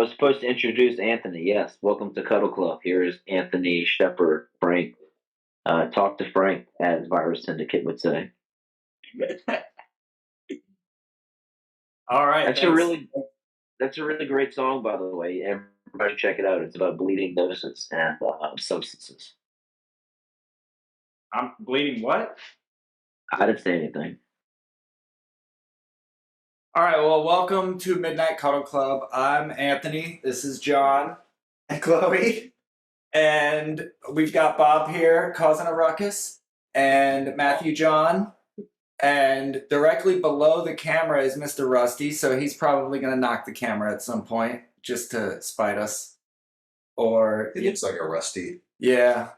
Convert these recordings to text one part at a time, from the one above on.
Supposed to introduce Anthony. Yes, welcome to Cuddle Club. Here is Anthony Shepard Frank. Talk to Frank, as Virus Syndicate would say. All right, that's a really great song, by the way. Everybody check it out. It's about bleeding noses and substances. I'm bleeding what? I didn't say anything. All right, well, welcome to Midnight Cuddle Club. I'm Anthony. This is John and Chloe. And we've got Bob here causing a ruckus, and Matthew John. And directly below the camera is Mr. Rusty, so he's probably going to knock the camera at some point just to spite us. Or it looks like a Rusty. Yeah.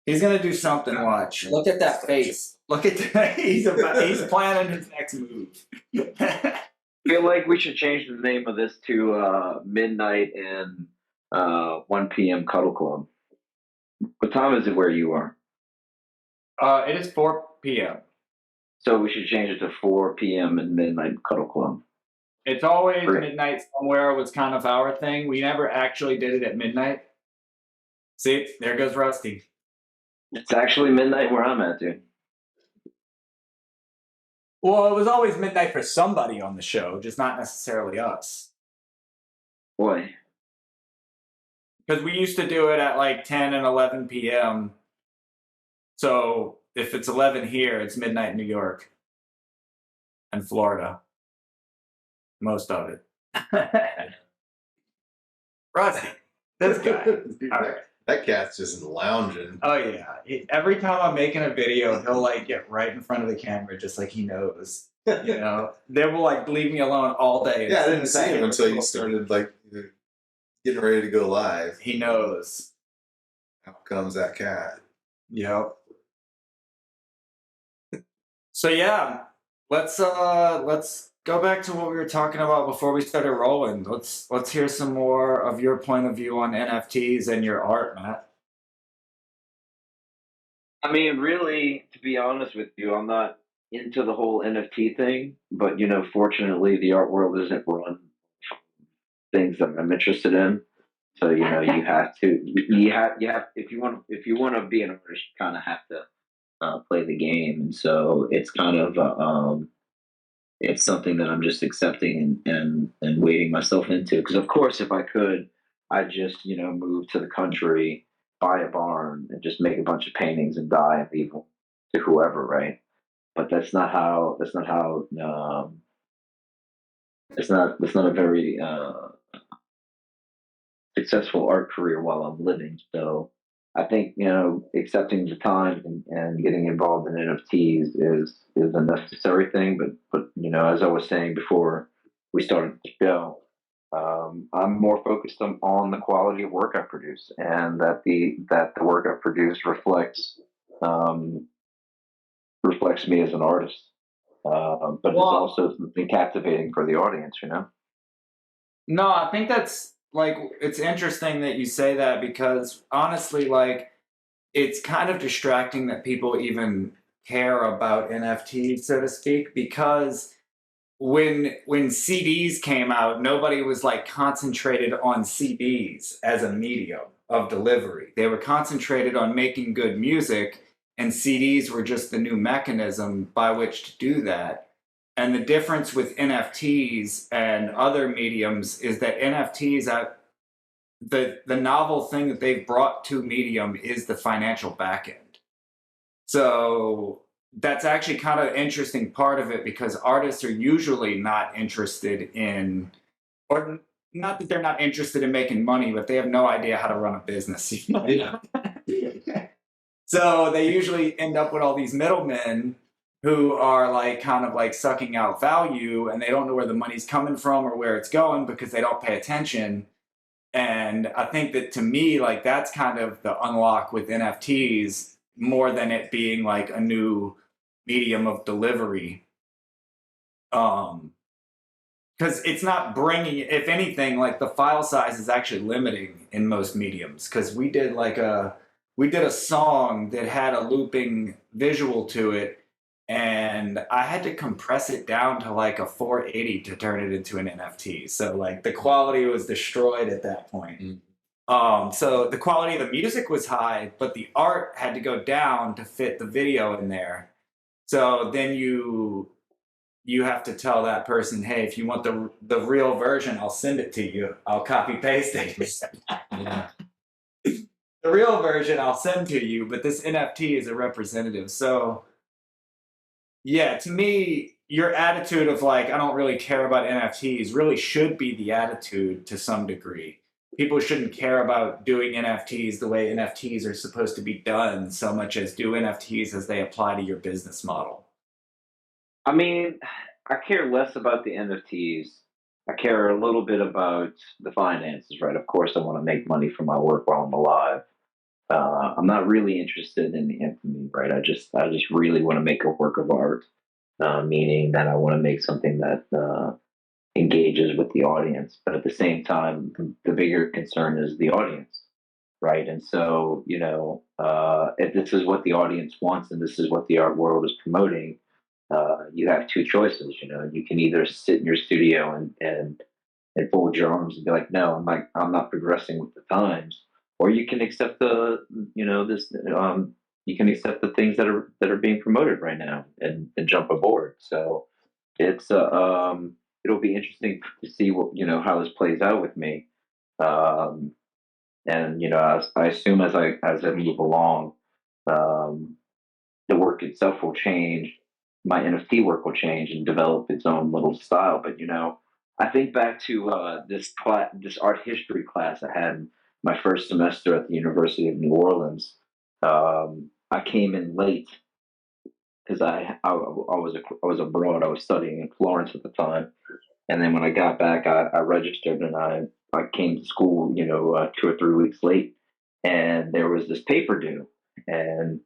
He's going to do something, watch. Look at that face. Look at that. He's planning his next move. I feel like we should change the name of this to Midnight and 1 p.m. Cuddle Club. What time is it where you are? It is 4 p.m. So we should change it to 4 p.m. and Midnight Cuddle Club. It's always midnight somewhere was kind of our thing. We never actually did it at midnight. See, there goes Rusty. It's actually midnight where I'm at, dude. Well, it was always midnight for somebody on the show, just not necessarily us. Why? Because we used to do it at like 10 and 11 p.m. So if it's 11 here, it's midnight in New York and Florida. Most of it. Rusty, this guy. All right. That cat's just lounging. Oh, yeah. Every time I'm making a video, he'll like get right in front of the camera just like he knows. You know? They will like leave me alone all day. Yeah, I didn't see him until you started like getting ready to go live. He knows. Out comes that cat. Yep. So yeah, let's go back to what we were talking about before we started rolling. Let's hear some more of your point of view on NFTs and your art, Matt. I mean, really, to be honest with you, I'm not into the whole NFT thing, but fortunately, the art world isn't run things that I'm interested in. So you have to if you want to be an artist, you kind of have to play the game, and so it's kind of it's something that I'm just accepting and wading myself into. Because of course, if I could, I'd just move to the country, buy a barn, and just make a bunch of paintings and die and leave them to whoever, right? But that's not how. It's not a very successful art career while I'm living. So I think accepting the time and getting involved in NFTs is a necessary thing. But as I was saying before we started the show, I'm more focused on the quality of work I produce, and that the work I produce reflects me as an artist. But it's also something captivating for the audience, No, I think that's it's interesting that you say that, because honestly, it's kind of distracting that people even care about NFTs, so to speak, because when CDs came out, nobody was concentrated on CDs as a medium of delivery. They were concentrated on making good music, and CDs were just the new mechanism by which to do that. And the difference with NFTs and other mediums is that NFTs, the novel thing that they've brought to medium is the financial back end. So that's actually kind of an interesting part of it, because artists are usually not interested in, or not that they're not interested in making money, but they have no idea how to run a business. So they usually end up with all these middlemen who are like kind of like sucking out value, and they don't know where the money's coming from or where it's going because they don't pay attention. And I think that to me, like that's kind of the unlock with NFTs more than it being like a new medium of delivery. Because it's not bringing, if anything, like the file size is actually limiting in most mediums. Because we did a song that had a looping visual to it, and I had to compress it down to like a 480 to turn it into an NFT. So like the quality was destroyed at that point. So the quality of the music was high, but the art had to go down to fit the video in there. So then you have to tell that person, hey, if you want the real version, I'll send it to you. I'll copy paste it. Yeah. The real version I'll send to you, but this NFT is a representative. So yeah, to me, your attitude of like, I don't really care about NFTs really should be the attitude to some degree. People shouldn't care about doing NFTs the way NFTs are supposed to be done so much as do NFTs as they apply to your business model. I mean, I care less about the NFTs. I care a little bit about the finances, right? Of course, I want to make money from my work while I'm alive. I'm not really interested in the infamy, right? I just really want to make a work of art, meaning that I want to make something that engages with the audience. But at the same time, the bigger concern is the audience, right? And so, if this is what the audience wants and this is what the art world is promoting, you have two choices. You can either sit in your studio and fold your arms and be like, no, I'm not progressing with the times, or you can accept you can accept the things that are being promoted right now and jump aboard. So it'll be interesting to see what how this plays out with me. Um, and I assume as I move along, um, the work itself will change. My NFT work will change and develop its own little style. But I think back to this art history class I had my first semester at the University of New Orleans. I came in late because I was abroad. I was studying in Florence at the time, and then when I got back, I registered and I came to school, 2 or 3 weeks late, and there was this paper due, and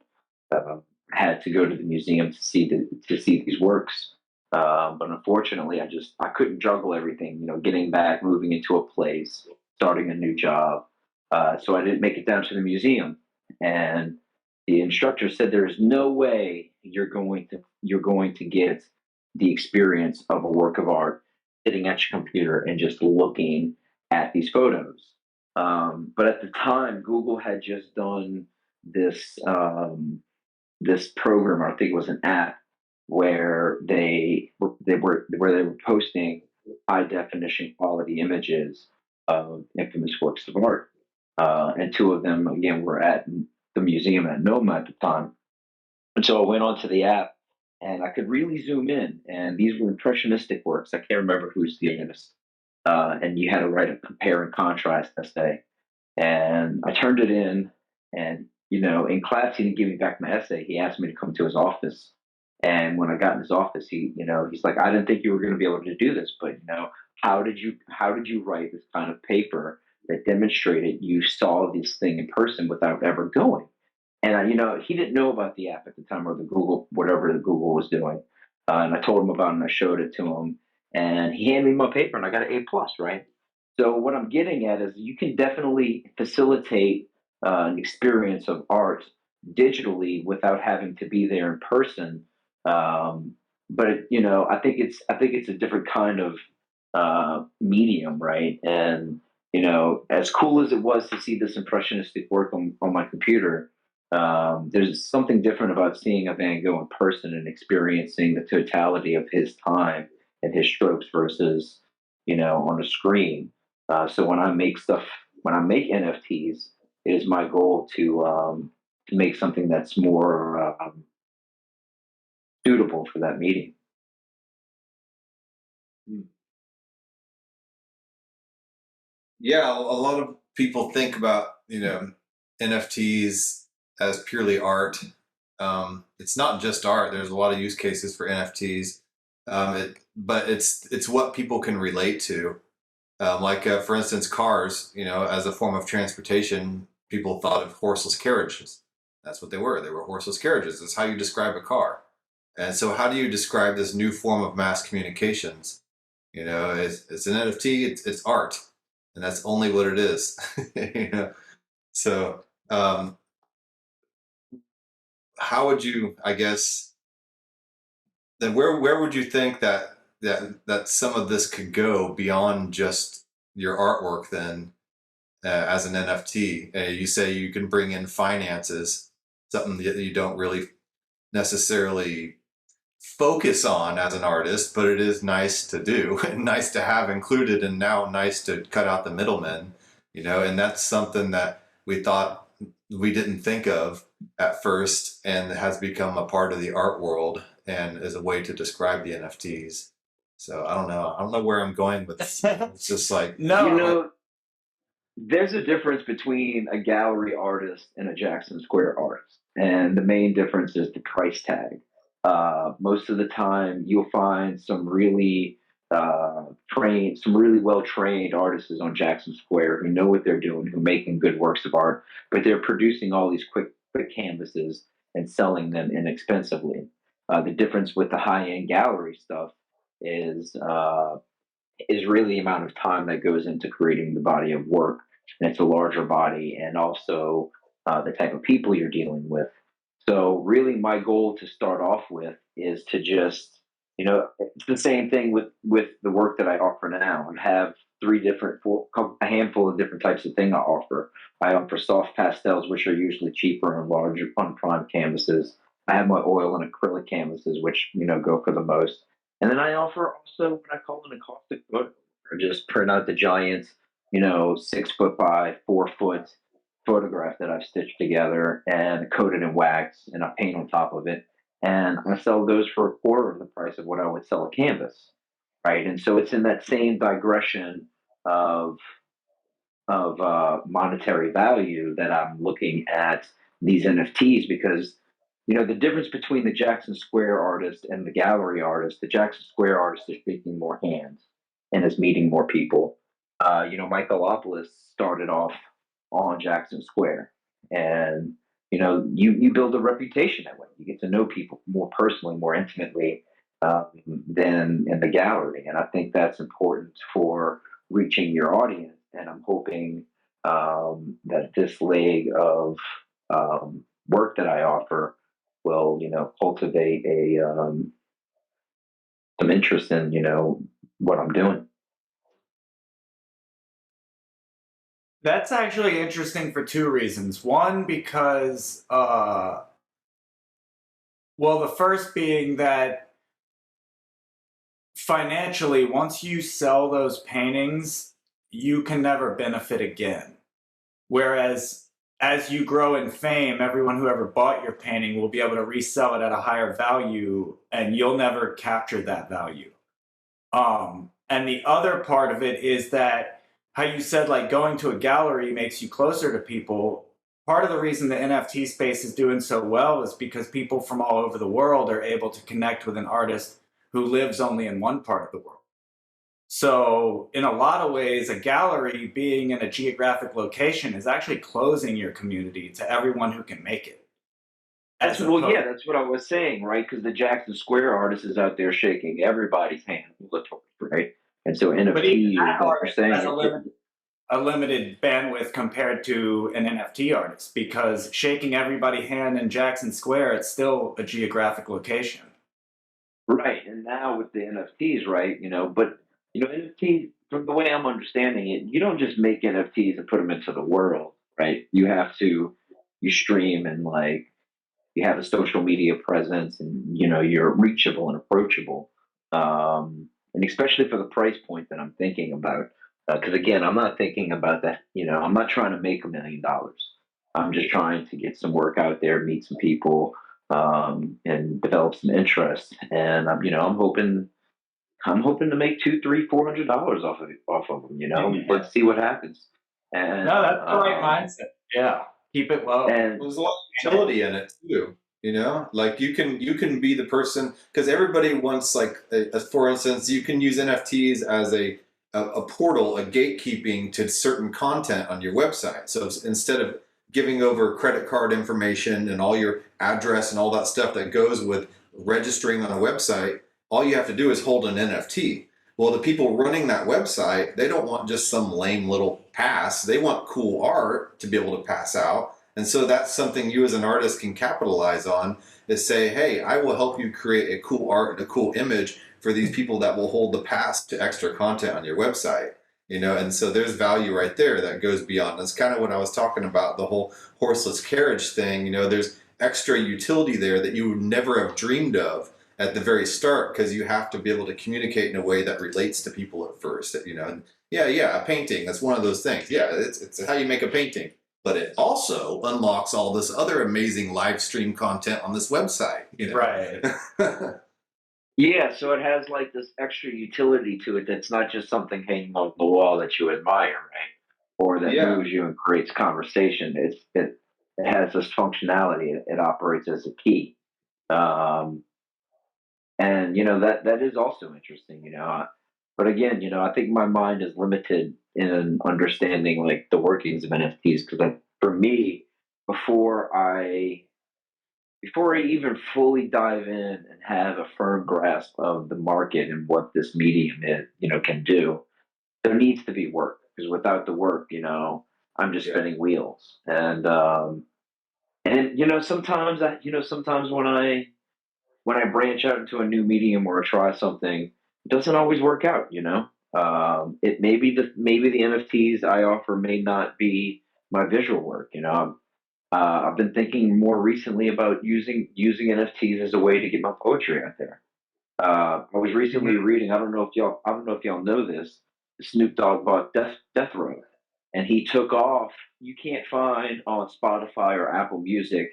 uh, had to go to the museum to see these works. But unfortunately, I couldn't juggle everything. Getting back, moving into a place, starting a new job. So I didn't make it down to the museum, and the instructor said there is no way you're going to get the experience of a work of art sitting at your computer and just looking at these photos. But at the time, Google had just done this program, or I think it was an app, where they were posting high definition quality images of infamous works of art, and two of them again were at the museum at Noma at the time. And so I went onto the app, and I could really zoom in, and these were impressionistic works. I can't remember who's the artist, and you had to write a compare and contrast essay. And I turned it in, and in class he didn't give me back my essay. He asked me to come to his office, and when I got in his office, he's like, I didn't think you were going to be able to do this, but how did you write this kind of paper that demonstrated you saw this thing in person without ever going? And he didn't know about the app at the time, or the Google, whatever the Google was doing. And I told him about it, and I showed it to him, and he handed me my paper, and I got an A plus, right? So what I'm getting at is you can definitely facilitate an experience of art digitally without having to be there in person. But I think it's a different kind of medium, right? And as cool as it was to see this impressionistic work on my computer, there's something different about seeing a Van Gogh in person and experiencing the totality of his time and his strokes versus on a screen. So when I make NFTs, it is my goal to make something that's more suitable for that medium. Yeah, a lot of people think about NFTs as purely art. It's not just art. There's a lot of use cases for NFTs, but it's what people can relate to. For instance, cars. As a form of transportation, people thought of horseless carriages. That's what they were. They were horseless carriages. That's how you describe a car. And so, how do you describe this new form of mass communications? It's an NFT. It's art, and that's only what it is. So, how would you? I guess then where would you think that some of this could go beyond just your artwork? Then, as an NFT, you say you can bring in finances, something that you don't really necessarily focus on as an artist, but it is nice to do and nice to have included, and now nice to cut out the middlemen, and that's something that we thought we didn't think of at first, and it has become a part of the art world and is a way to describe the NFTs. So I don't know where I'm going with this. It's just like, No, There's a difference between a gallery artist and a Jackson Square artist, and the main difference is the price tag. Most of the time, you'll find some really well trained artists on Jackson Square who know what they're doing, who are making good works of art, but they're producing all these quick canvases and selling them inexpensively. The difference with the high end gallery stuff is really the amount of time that goes into creating the body of work, and it's a larger body, and also the type of people you're dealing with. So really, my goal to start off with is to just, it's the same thing with the work that I offer now. I have a handful of different types of thing I offer. I offer soft pastels, which are usually cheaper and larger unprimed canvases. I have my oil and acrylic canvases, which go for the most. And then I offer also what I call an acoustic photo. I just print out the giant, 6 foot by 4 foot photograph that I've stitched together and coated in wax, and I paint on top of it. And I sell those for a quarter of the price of what I would sell a canvas, right? And so it's in that same digression of monetary value that I'm looking at these NFTs, because the difference between the Jackson Square artist and the gallery artist, the Jackson Square artist is speaking more hands and is meeting more people. Michaelopoulos started off on Jackson Square, and you build a reputation that way. You get to know people more personally, more intimately, than in the gallery, and I think that's important for reaching your audience. And I'm hoping that this leg of work that I offer will, cultivate some interest in, what I'm doing. that's actually interesting for two reasons. One, because, well, the first being that financially, once you sell those paintings, you can never benefit again. Whereas as you grow in fame, everyone who ever bought your painting will be able to resell it at a higher value, and you'll never capture that value. And the other part of it is that how you said, like, going to a gallery makes you closer to people. Part of the reason the NFT space is doing so well is because people from all over the world are able to connect with an artist who lives only in one part of the world. So in a lot of ways, a gallery being in a geographic location is actually closing your community to everyone who can make it. That's what I was saying, right? Because the Jackson Square artist is out there shaking everybody's hand, right? And so But even NFT, that like you're artist saying, has a limited bandwidth compared to an NFT artist, because shaking everybody's hand in Jackson Square, it's still a geographic location. right? And now with the NFTs, right? But NFTs, from the way I'm understanding it, you don't just make NFTs and put them into the world, right? You stream, and like you have a social media presence, and you're reachable and approachable, and especially for the price point that I'm thinking about, because again, I'm not thinking about that. I'm not trying to make $1 million. I'm just trying to get some work out there, meet some people, and develop some interest. And I'm hoping to make 2, 3, $400 off of them. Let's see what happens. And No, that's the right mindset. Yeah. Keep it low. And There's a lot of utility in it too. You know, like you can be the person, because everybody wants, like, for instance, you can use NFTs as a portal, a gatekeeping to certain content on your website. So instead of giving over credit card information and all your address and all that stuff that goes with registering on a website, all you have to do is hold an NFT. Well, the people running that website, they don't want just some lame little pass. They want cool art to be able to pass out. And so that's something you as an artist can capitalize on, is say, hey, I will help you create a cool art and a cool image for these people that will hold the pass to extra content on your website. You know, and so there's value right there that goes beyond. That's kind of what I was talking about, the whole horseless carriage thing. You know, there's extra utility there that you would never have dreamed of at the very start, because you have to be able to communicate in a way that relates to people at first. You know, and yeah, a painting, that's one of those things. Yeah, it's how you make a painting. But it also unlocks all this other amazing live stream content on this website. You know? Right. yeah, so it has like this extra utility to it that's not just something hanging on the wall that you admire, right? Or that Yeah. moves you and creates conversation. It has this functionality. It operates as a key. And you know that is also interesting, you know. But again, you know, I think my mind is limited in understanding like the workings of NFTs, because for me, before I before I even fully dive in and have a firm grasp of the market and what this medium is, you know, can do, there needs to be work, because without the work, you know, I'm just Yeah. spinning wheels. And you know, sometimes when I branch out into a new medium or I try something, it doesn't always work out. You know, it maybe the NFTs I offer may not be my visual work. You know, I've been thinking more recently about using NFTs as a way to get my poetry out there. I was recently reading. I don't know if y'all know this. Snoop Dogg bought Death Row, and he took off. You can't find on Spotify or Apple Music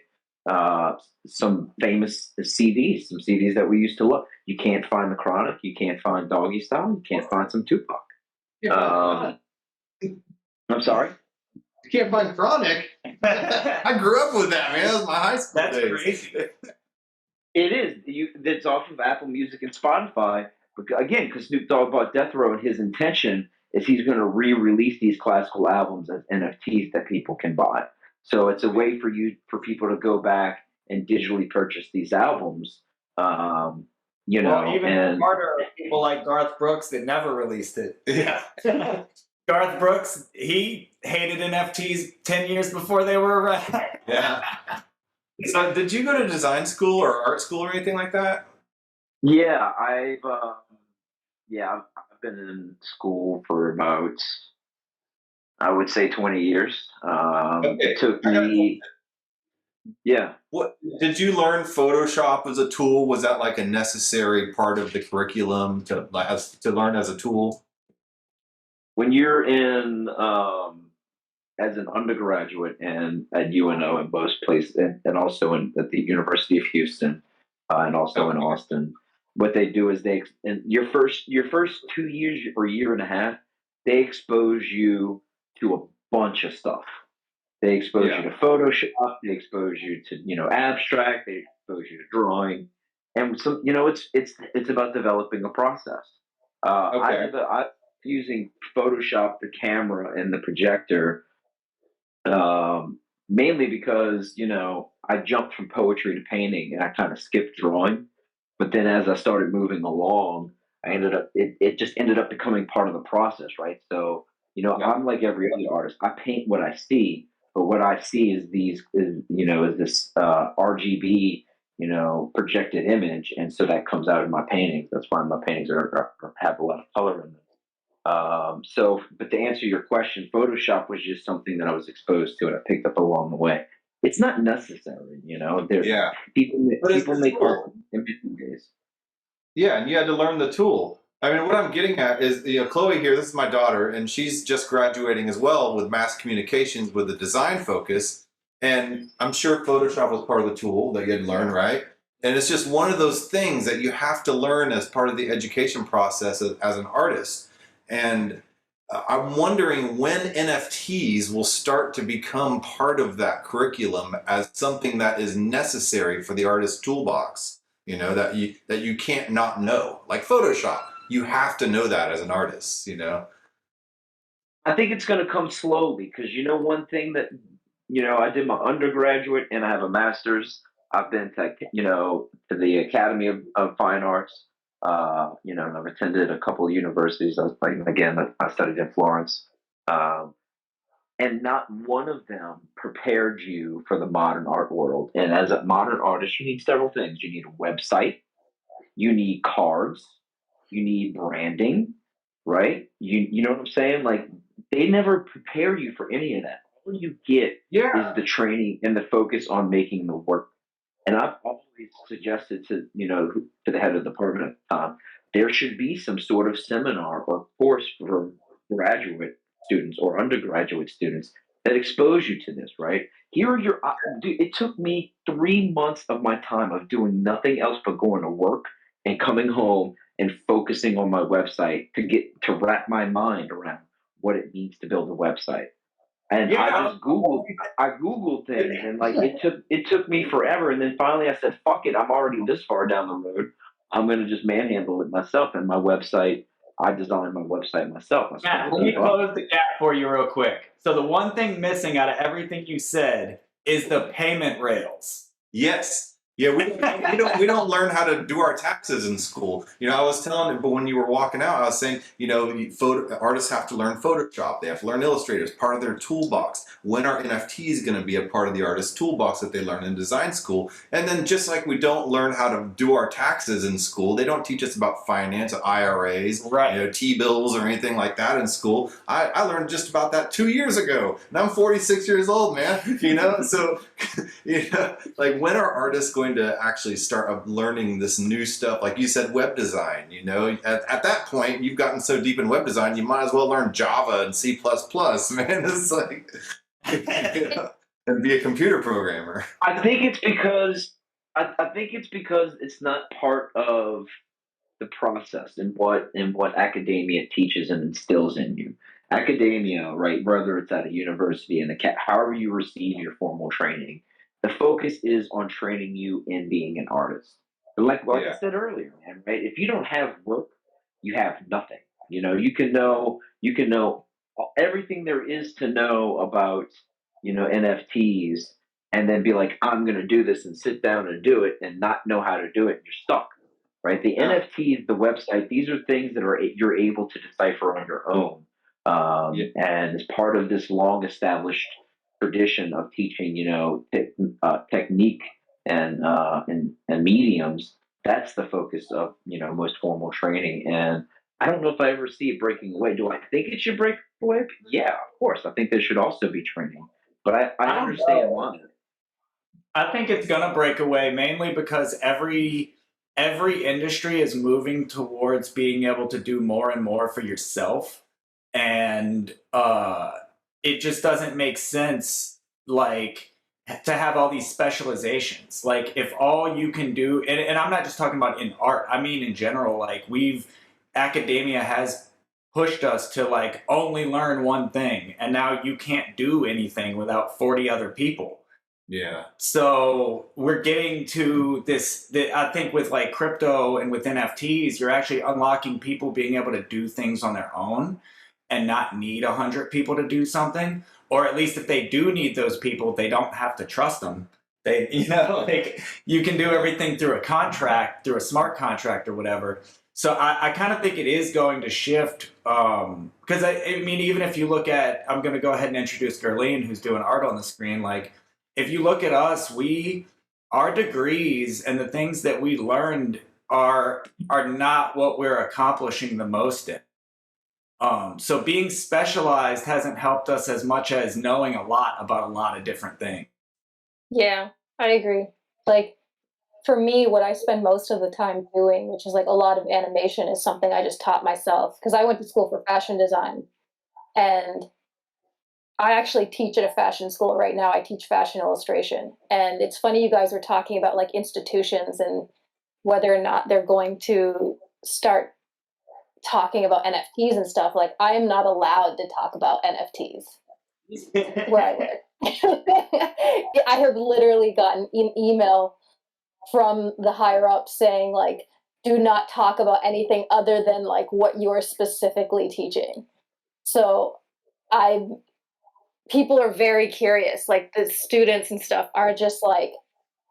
some famous CDs, some CDs that we used to love. You can't find the Chronic. You can't find Doggy Style. You can't find some Tupac. Yeah, I'm sorry. you can't find Chronic. I grew up with that, man. That was my high school That's days. crazy. It is. That's off of Apple Music and Spotify. Again, because Snoop Dogg bought Death Row, and his intention is he's going to re-release these classical albums as NFTs that people can buy. So it's a way for people to go back and digitally purchase these albums. You know, Well, even and harder, people like Garth Brooks that never released it. Yeah. Garth Brooks, he hated NFTs 10 years before they were around. Yeah. So, did you go to design school or art school or anything like that? yeah, I've been in school for about, I would say, 20 years. Okay. It took I got- me, yeah. What did you learn? Photoshop as a tool? Was that like a necessary part of the curriculum to learn as a tool? When you're in as an undergraduate and at UNO in most places, and also at the University of Houston, and also in Okay. Austin, what they do is in your first 2 years or year and a half, they expose you to a bunch of stuff. They expose Yeah. you to Photoshop. They expose you to, you know, abstract. They expose you to drawing, and some, you know, it's about developing a process. Okay. I'm using Photoshop, the camera, and the projector, mainly because, you know, I jumped from poetry to painting and I kind of skipped drawing. But then as I started moving along, it just ended up becoming part of the process, right? So, you know, Yeah. I'm like every other artist. I paint what I see, but what I see is this RGB, you know, projected image, and so that comes out in my paintings. That's why my paintings have a lot of color in them. But to answer your question, Photoshop was just something that I was exposed to and I picked up along the way. It's not necessary, you know. Yeah. People But it's people the make art tool. in different ways. Yeah, and you had to learn the tool. I mean, what I'm getting at is, you know, Chloe here, this is my daughter, and she's just graduating as well with mass communications with a design focus. And I'm sure Photoshop was part of the tool that you had to learn, right? And it's just one of those things that you have to learn as part of the education process as an artist. And I'm wondering when NFTs will start to become part of that curriculum as something that is necessary for the artist toolbox. You know, that you can't not know, like Photoshop. You have to know that as an artist. You know. I think it's going to come slowly because one thing that I did my undergraduate and I have a master's. I've been to the Academy of Fine Arts. And I've attended a couple of universities. I was like again, I studied in Florence, and not one of them prepared you for the modern art world. And as a modern artist, you need several things. You need a website. You need cards. You need branding, right? You know what I'm saying? Like they never prepare you for any of that. All you get is the training and the focus on making the work. And I've always suggested to to the head of the department at the time, there should be some sort of seminar or course for graduate students or undergraduate students that expose you to this. Right here are your. Dude, it took me 3 months of my time of doing nothing else but going to work and coming home and focusing on my website to wrap my mind around what it means to build a website. And I googled things, and like it took me forever. And then finally, I said, "Fuck it, I'm already this far down the road. I'm gonna just manhandle it myself." And my website, I designed my website myself. Matt, let me close the gap for you real quick. So the one thing missing out of everything you said is the payment rails. Yes. Yeah, we don't learn how to do our taxes in school. You know, I was telling, but when you were walking out, I was saying, artists have to learn Photoshop. They have to learn Illustrator as part of their toolbox. When are NFTs going to be a part of the artist toolbox that they learn in design school? And then just like we don't learn how to do our taxes in school, they don't teach us about finance, IRAs, right? T-bills or anything like that in school. I learned just about that 2 years ago, and I'm 46 years old, man. So like when are artists going to actually start learning this new stuff? Like you said, web design. At that point, you've gotten so deep in web design, you might as well learn Java and C++, man. It's like, and be a computer programmer. I think it's because it's not part of the process and what academia teaches and instills in you. Academia, right? Whether it's at a university and however you receive your formal training, the focus is on training you in being an artist. But like I said earlier, man, right? If you don't have work, you have nothing. You can know everything there is to know about NFTs, and then be like, I'm going to do this and sit down and do it, and not know how to do it. You're stuck, right? The NFTs, the website, these are things that you're able to decipher on your own, and as part of this long established tradition of teaching, technique and mediums. That's the focus of most formal training, and I don't know if I ever see it breaking away. Do I think it should break away? Yeah, of course. I think there should also be training, but I understand why. I think it's gonna break away mainly because every industry is moving towards being able to do more and more for yourself, and it just doesn't make sense, like, to have all these specializations. Like, if all you can do, and I'm not just talking about in art, I mean in general, like, academia has pushed us to like only learn one thing, and now you can't do anything without 40 other people. Yeah. So we're getting to this, I think with like crypto and with NFTs, you're actually unlocking people being able to do things on their own and not need 100 people to do something. Or at least if they do need those people, they don't have to trust them. Like you can do everything through a contract, through a smart contract or whatever. So I kind of think it is going to shift, because I mean, even if you look at, I'm going to go ahead and introduce Gurleen, who's doing art on the screen. Like, if you look at us, our degrees and the things that we learned are not what we're accomplishing the most in. So being specialized hasn't helped us as much as knowing a lot about a lot of different things. Yeah, I agree. Like, for me, what I spend most of the time doing, which is like a lot of animation, is something I just taught myself because I went to school for fashion design, and I actually teach at a fashion school right now. I teach fashion illustration, and it's funny you guys were talking about like institutions and whether or not they're going to start talking about NFTs and stuff, like I am not allowed to talk about NFTs where I live. I have literally gotten an email from the higher up saying like, do not talk about anything other than like what you're specifically teaching. So people are very curious, like the students and stuff are just like,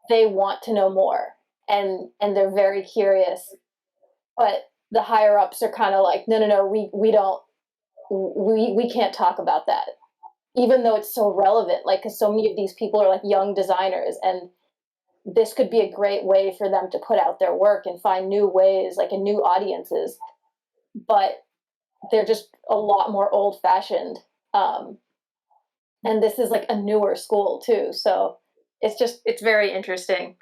they want to know more and they're very curious, but the higher ups are kind of like, no, we can't talk about that, even though it's so relevant, like because so many of these people are like young designers, and this could be a great way for them to put out their work and find new ways, like in new audiences, but they're just a lot more old fashioned, and this is like a newer school too, so it's very interesting,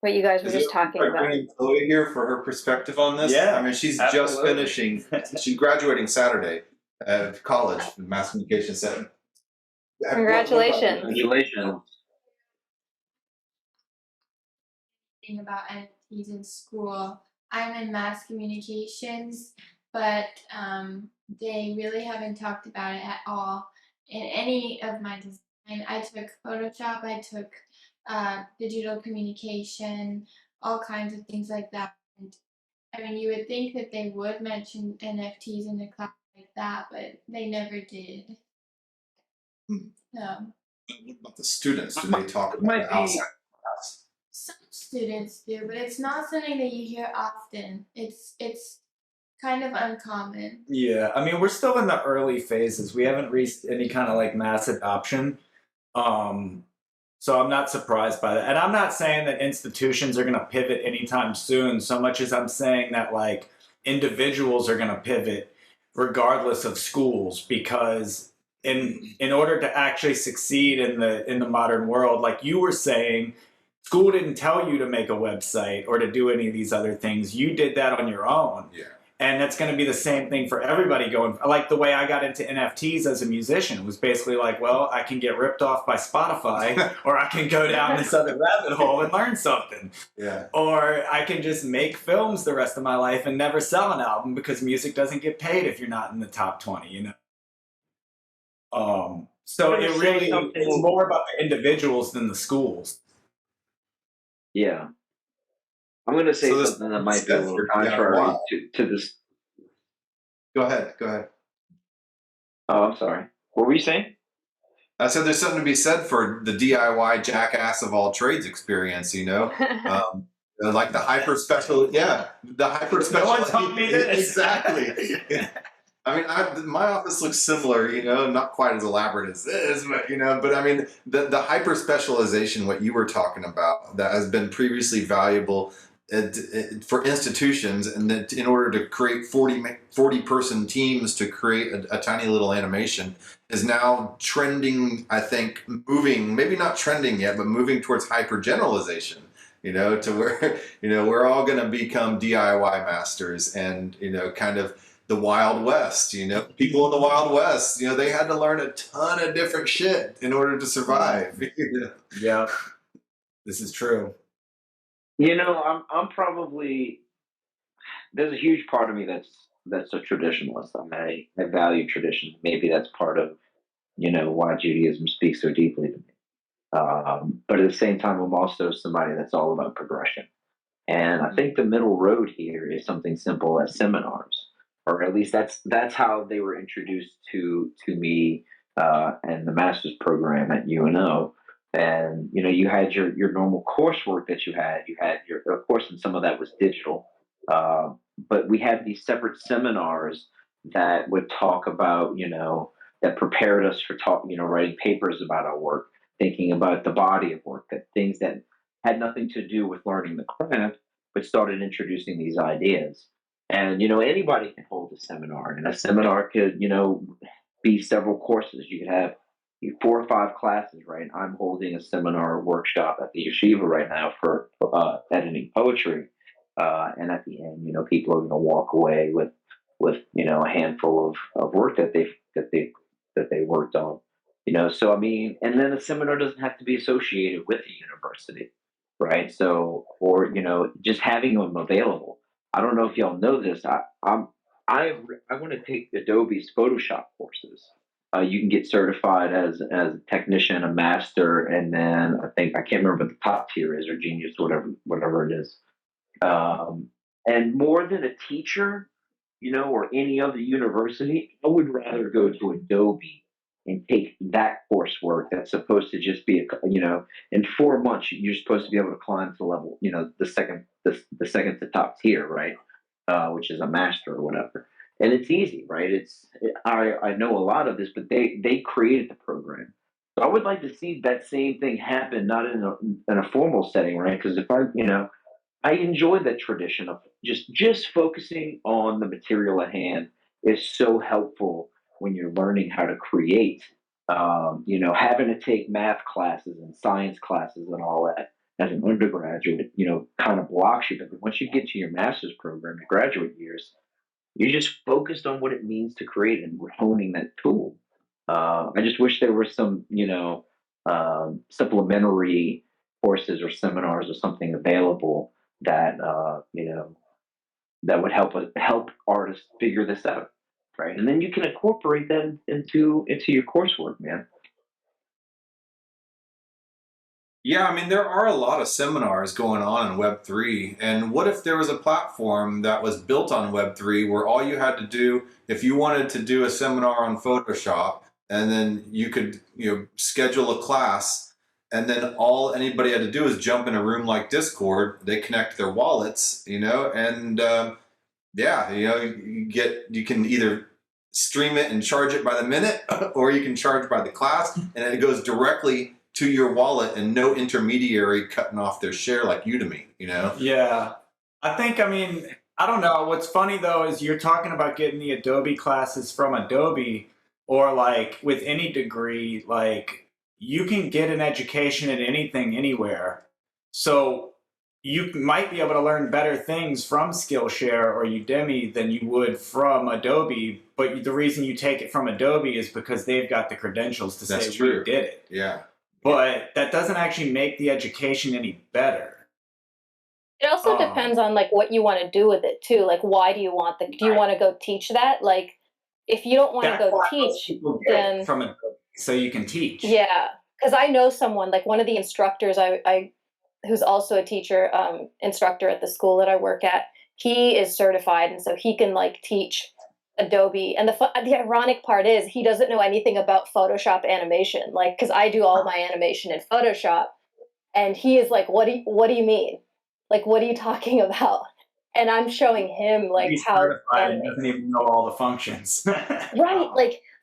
what you guys were just talking about. Bringing Chloe here for her perspective on this. Yeah, I mean, she's absolutely. just finishing. She's graduating Saturday at college, mass communication setting. Congratulations. Congratulations. Thing about NFTs in school. I'm in mass communications, but they really haven't talked about it at all in any of my design. I took Photoshop, I took digital communication, all kinds of things like that. And I mean, you would think that they would mention NFTs in the class like that, but they never did. What about the students? Do they talk Might about it be- outside of class? Some students do, but it's not something that you hear often. It's kind of uncommon. Yeah, I mean, we're still in the early phases. We haven't reached any kind of like mass adoption. So I'm not surprised by that. And I'm not saying that institutions are going to pivot anytime soon, so much as I'm saying that like individuals are going to pivot regardless of schools, because in order to actually succeed in the modern world, like you were saying, school didn't tell you to make a website or to do any of these other things. You did that on your own. Yeah. And that's going to be the same thing for everybody going. Like the way I got into NFTs as a musician was basically like, well, I can get ripped off by Spotify, or I can go down this other rabbit hole and learn something. Yeah. Or I can just make films the rest of my life and never sell an album, because music doesn't get paid if you're not in the top 20, you know? So I'm gonna it say really, something- it's more about the individuals than the schools. Yeah. I'm going to say So this- something that might be a little yeah, contrary why? to this. Go ahead. Oh, I'm sorry. What were you saying? I said there's something to be said for the DIY jackass of all trades experience, you know? Like the hyper special, the hyper special. one taught me this. Exactly. I mean, my office looks similar, you know, not quite as elaborate as this, but, you know, but I mean, the hyper specialization, what you were talking about, that has been previously valuable for institutions, and that in order to create 40 person teams to create a tiny little animation, is now trending, I think, moving, maybe not trending yet, but moving towards hyper generalization, you know, to where, you know, we're all going to become DIY masters, and, you know, kind of the Wild West, you know, people in the Wild West, you know, they had to learn a ton of different shit in order to survive. You know? Yeah, this is true. You know, I'm probably, there's a huge part of me that's a traditionalist. I value tradition. Maybe that's part of, you know, why Judaism speaks so deeply to me. But at the same time, I'm also somebody that's all about progression. And I think the middle road here is something simple as seminars, or at least that's how they were introduced to me and the master's program at UNO. And you know, you had your normal coursework that you had your, of course, and some of that was digital, but we had these separate seminars that would talk about, you know, that prepared us for writing papers about our work, thinking about the body of work, that things that had nothing to do with learning the craft, but started introducing these ideas. And you know, anybody can hold a seminar, and a seminar could, you know, be several courses. You could have 4 or 5 classes, right? I'm holding a seminar workshop at the yeshiva right now for editing poetry, and at the end, you know, people are going to walk away with you know, a handful of work that they worked on. You know, so I mean, and then a seminar doesn't have to be associated with the university, right? So, or you know, just having them available. I don't know if y'all know this. I want to take Adobe's Photoshop courses. You can get certified as a technician, a master, and then I can't remember what the top tier is, or genius, whatever it is. And more than a teacher, or any other university, I would rather go to Adobe and take that coursework that's supposed to just be in 4 months you're supposed to be able to climb to level, the second to top tier, right? Which is a master or whatever. And it's easy, right? I know a lot of this, but they created the program. So I would like to see that same thing happen, not in a formal setting, right? Because if I enjoy that tradition of just focusing on the material at hand is so helpful when you're learning how to create. Having to take math classes and science classes and all that as an undergraduate, kind of blocks you. But once you get to your master's program, your graduate years, you're just focused on what it means to create and honing that tool. I just wish there were some, supplementary courses or seminars or something available that that would help artists figure this out, right? And then you can incorporate that into your coursework, man. Yeah, I mean, there are a lot of seminars going on in Web3. And what if there was a platform that was built on Web3 where all you had to do, if you wanted to do a seminar on Photoshop, and then you could, schedule a class, and then all anybody had to do is jump in a room like Discord, they connect their wallets, and yeah, you can either stream it and charge it by the minute, or you can charge by the class, and it goes directly to your wallet and no intermediary cutting off their share like Udemy, Yeah. I mean, I don't know. What's funny though is you're talking about getting the Adobe classes from Adobe, or like with any degree, like you can get an education in anything, anywhere. So you might be able to learn better things from Skillshare or Udemy than you would from Adobe. But the reason you take it from Adobe is because they've got the credentials to That's say true. we did it. Yeah. But that doesn't actually make the education any better. It also depends on like what you want to do with it too. Like, why do you want do you want to go teach that? Like, if you don't want to That's go why most teach, people get then it from Adobe, so you can teach. yeah, because I know someone, like one of the instructors I who's also a teacher, instructor at the school that I work at. He is certified, and so he can like teach Adobe. And the ironic part is he doesn't know anything about Photoshop animation. Like, because I do all my animation in Photoshop, and he is like, what do you mean? Like, what are you talking about? And I'm showing him like He's how certified and doesn't even know all the functions. right,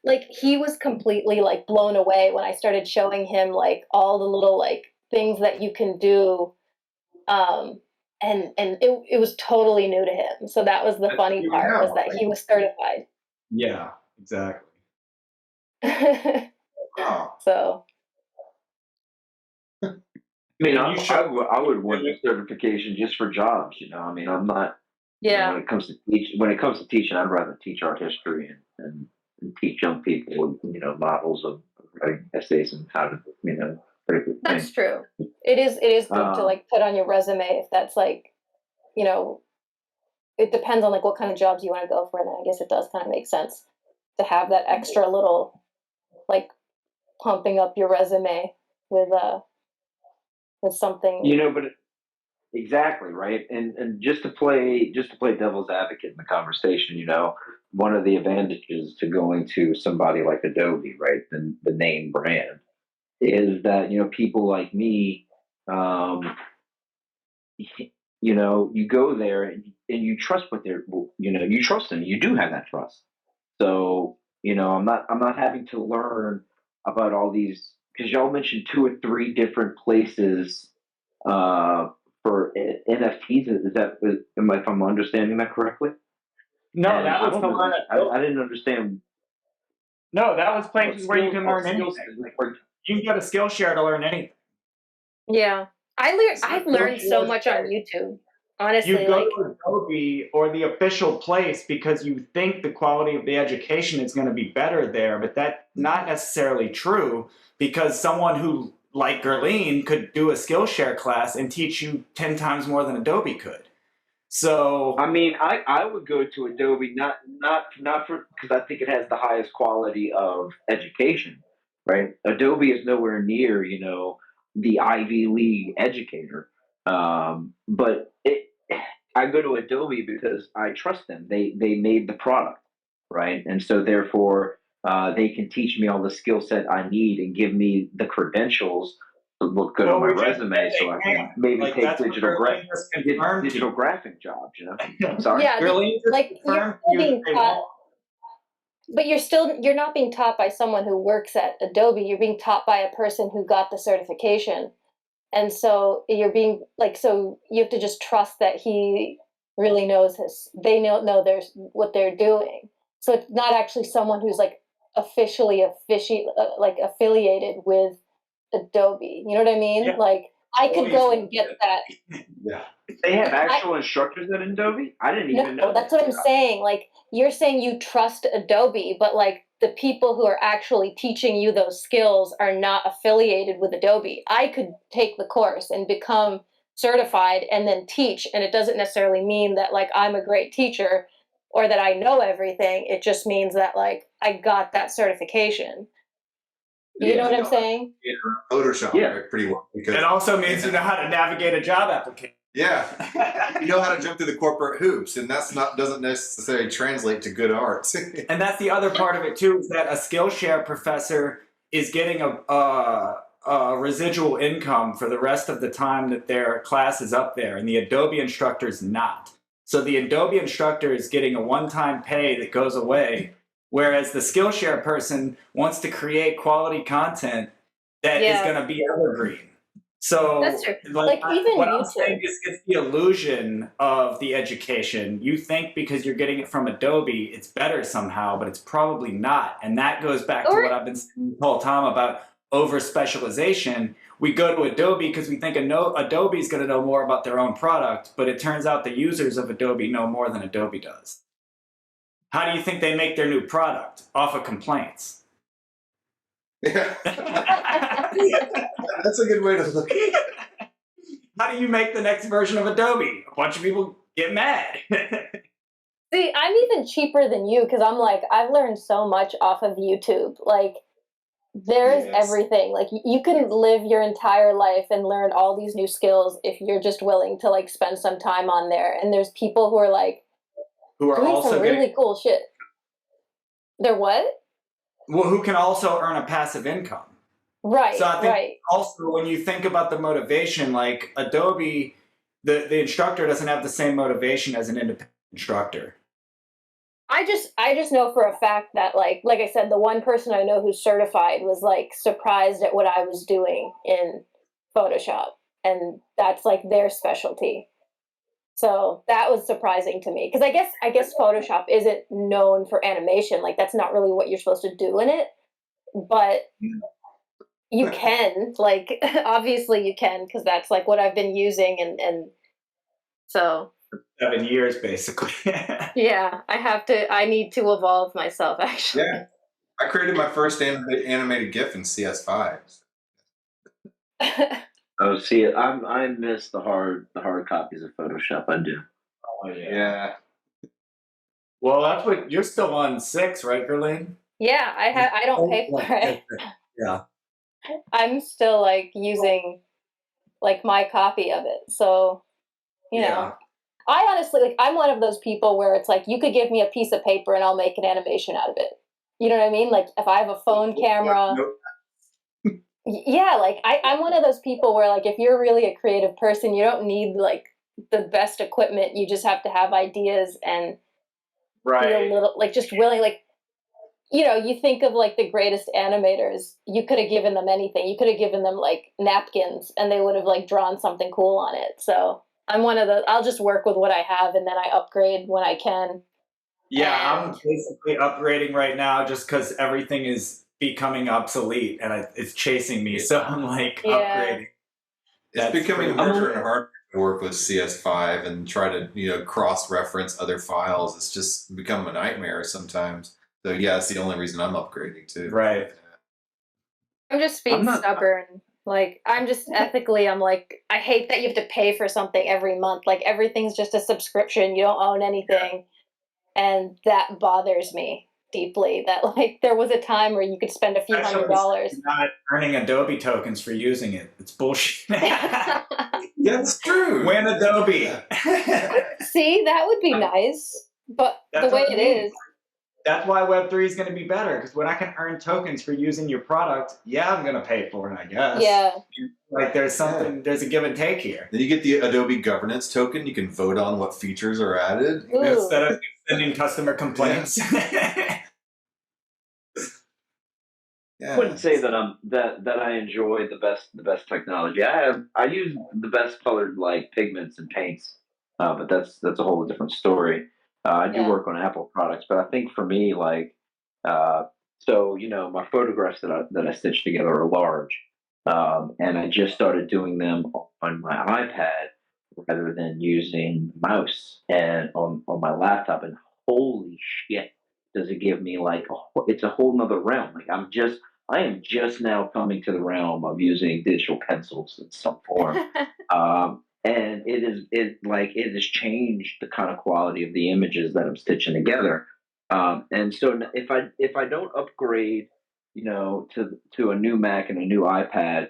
like he was completely like blown away when I started showing him like all the little like things that you can do, and it was totally new to him. So that was the funny part, was that he was certified. Yeah, exactly. Wow. So I mean, And I would want the certification just for jobs. I mean, I'm not. yeah, When it comes to teaching, I'd rather teach art history and teach young people, models of writing essays and how to, critically that's think. true. It is good to like put on your resume if that's like, it depends on like what kind of jobs you want to go for. And then I guess it does kind of make sense to have that extra little like pumping up your resume with something. But exactly right. And just to play devil's advocate in the conversation, one of the advantages to going to somebody like Adobe, right, the name brand, is that people like me, you go there and you trust what they're, you trust them. You do have that trust. So I'm not having to learn about all these, because y'all mentioned 2 or 3 different places for NFTs. Is that, if I'm understanding that correctly? No, And that was the one. I didn't understand. No, that was places where you can learn anything. Skills. You can go to Skillshare to learn anything. Yeah, I've learned so much on YouTube. Honestly, You go like to Adobe or the official place because you think the quality of the education is going to be better there, but that's not necessarily true, because someone who, like Gurleen, could do a Skillshare class and teach you 10 times more than Adobe could. So I mean, I would go to Adobe not for because I think it has the highest quality of education, right? Adobe is nowhere near, the Ivy League educator. But I go to Adobe because I trust them. They made the product, right? And so therefore, they can teach me all the skill set I need and give me the credentials to look good on my we just resume, said so they I can can. maybe Like, take that's what Gurleen just confirmed to digital you. graphic jobs. I'm sorry. Yeah, Gurleen just like you're confirmed to still you being that they taught, won't. but you're not being taught by someone who works at Adobe. You're being taught by a person who got the certification. And so you're being like, so you have to just trust that he really knows they know there's what they're doing. So it's not actually someone who's like like affiliated with Adobe. You know what I mean? Yeah. Like I could go Always and get that. Yeah. They have actual instructors at Adobe. I didn't even know. No, that's what I'm saying. Like you're saying you trust Adobe, but like the people who are actually teaching you those skills are not affiliated with Adobe. I could take the course and become certified and then teach, and it doesn't necessarily mean that like I'm a great teacher or that I know everything. It just means that like I got that certification. You know what I'm saying? Photoshop, Yeah. right, pretty well. Because, It also means you know how to navigate a job application. yeah, you know how to jump through the corporate hoops, and doesn't necessarily translate to good art. And that's the other part of it too, is that a Skillshare professor is getting a residual income for the rest of the time that their class is up there, and the Adobe instructor is not. So the Adobe instructor is getting a one-time pay that goes away, whereas the Skillshare person wants to create quality content that is Yeah. going to be evergreen. So, That's true. Like, even what I'm YouTube. saying is it's the illusion of the education. You think because you're getting it from Adobe, it's better somehow, but it's probably not. And that goes back to Or- what I've been saying the whole time about over specialization. We go to Adobe because we think Adobe is going to know more about their own product, but it turns out the users of Adobe know more than Adobe does. How do you think they make their new product? Off of complaints. Yeah. That's a good way to look at it. How do you make the next version of Adobe? A bunch of people get mad. See, I'm even cheaper than you because I'm like, I've learned so much off of YouTube. Like, there's Yes. everything. Like, you can live your entire life and learn all these new skills if you're just willing to like spend some time on there. And there's people who are like Who are doing also some getting, really cool shit. They're what? well, who can also earn a passive income. Right, So I think right. also when you think about the motivation, like Adobe, the instructor doesn't have the same motivation as an independent instructor. I just know for a fact that like I said, the one person I know who's certified was like surprised at what I was doing in Photoshop, and that's like their specialty. So that was surprising to me because I guess Photoshop isn't known for animation. Like that's not really what you're supposed to do in it, but you can like obviously you can because that's like what I've been using and so 7 years, basically. yeah, I need to evolve myself actually. Yeah. I created my first animated GIF in CS5. Oh, see, I miss the hard copies of Photoshop. I do. Oh, Yeah. Well, that's what you're still on 6, right, Gurleen? Yeah, I don't pay for it. Yeah. I'm still like using like my copy of it. So, you know, I honestly like I'm one of those people where it's like you could give me a piece of paper and I'll make an animation out of it. You know what I mean? Like if I have a phone camera, yeah, like I'm one of those people where like if you're really a creative person, you don't need like the best equipment. You just have to have ideas and be a little like just willing like you know, you think of like the greatest animators, you could have given them anything. You could have given them like napkins and they would have like drawn something cool on it. So I'm one of those, I'll just work with what I have and then I upgrade when I can. Yeah, I'm basically upgrading right now just because everything is becoming obsolete and it's chasing me. So I'm like upgrading. It's becoming harder and harder to work with CS5 and try to, cross-reference other files. It's just become a nightmare sometimes. So yeah, it's the only reason I'm upgrading too. Right. I'm just being stubborn. Like, I'm just ethically, I'm like, I hate that you have to pay for something every month. Like, everything's just a subscription. You don't own anything. And that bothers me deeply. That, like, there was a time where you could spend a few $100s. You're not earning Adobe tokens for using it. It's bullshit. Yeah, it's true. Win Adobe. See, that would be nice. But That's the way what I it mean. is, That's why Web3 is going to be better, because when I can earn tokens for using your product, yeah, I'm going to pay for it, I guess. yeah. Like there's something, there's a give and take here. Then you get the Adobe governance token. You can vote on what features are added. Ooh. Instead of sending customer complaints. I wouldn't say that that I enjoy the best technology. I use the best colored like pigments and paints, but that's a whole different story. I do Yeah. work on Apple products, but I think for me, like, so my photographs that I stitch together are large, and I just started doing them on my iPad rather than using mouse and on my laptop. And holy shit, does it give me like it's a whole nother realm. Like I am just now coming to the realm of using digital pencils in some form. And it has changed the kind of quality of the images that I'm stitching together. And so if I don't upgrade, to a new Mac and a new iPad,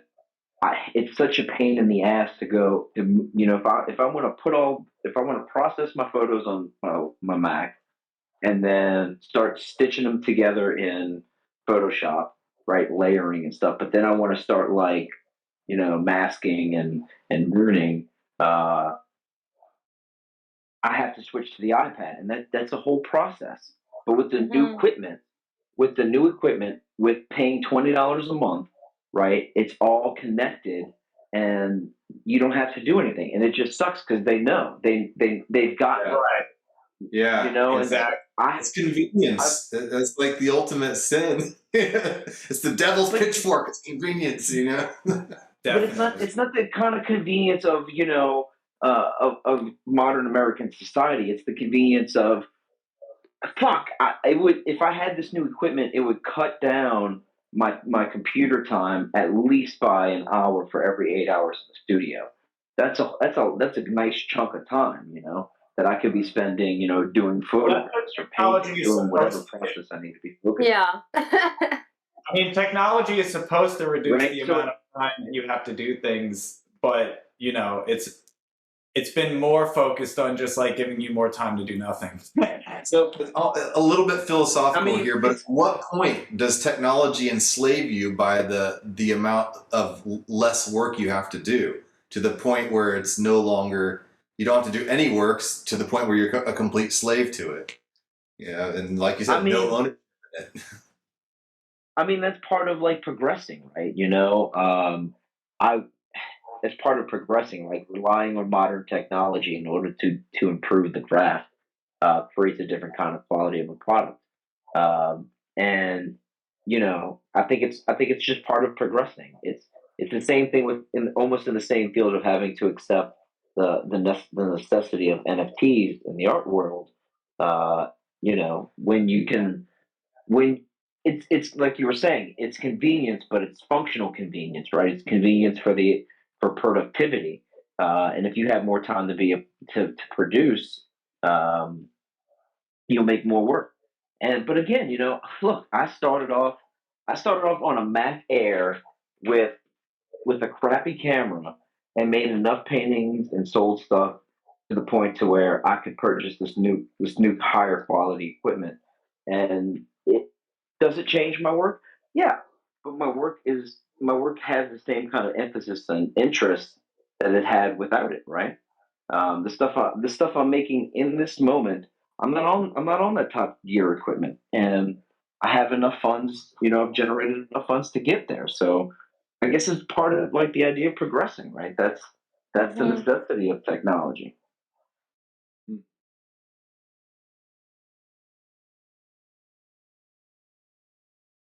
it's such a pain in the ass to go to, if I want to process my photos on my Mac and then start stitching them together in Photoshop, right, layering and stuff. But then I want to start like, masking and ruining. I have to switch to the iPad, and that's a whole process. But with the new equipment, with paying $20 a month, right? It's all connected, and you don't have to do anything, and it just sucks because they know they've got Yeah. Yeah, Exactly. it's convenience. That's like the ultimate sin. It's the devil's pitchfork. It's convenience, But it's not the kind of convenience of of modern American society. It's the convenience of fuck. It would, if I had this new equipment, it would cut down my computer time at least by an hour for every 8 hours in the studio. That's a nice chunk of time, that I could be spending, doing photographs or painting, doing whatever process I need to be focused. Yeah. I mean, technology is supposed to reduce Right, the so- amount of time that you have to do things, but it's been more focused on just like giving you more time to do nothing. So a little bit philosophical I mean, here, but at what point does technology enslave you by the amount of less work you have to do, to the point where it's no longer, you don't have to do any works, to the point where you're a complete slave to it? Yeah, and like you said, no ownership in it. I mean, that's part of like progressing, right? It's part of progressing, like relying on modern technology in order to improve the craft, creates a different kind of quality of a product. And I think it's just part of progressing. It's the same thing almost in the same field of having to accept the necessity of NFTs in the art world. When you can when it's like you were saying, it's convenience, but it's functional convenience, right? It's convenience for productivity, and if you have more time to produce, um, you'll make more work. But again, look, I started off on a Mac Air with a crappy camera and made enough paintings and sold stuff to the point to where I could purchase this new higher quality equipment. And does it change my work? Yeah, but my work has the same kind of emphasis and interest that it had without it, right? The stuff I'm making in this moment, I'm not on that top gear equipment, and I have enough funds. I've generated enough funds to get there. So I guess it's part of like the idea of progressing, right? That's the necessity of technology.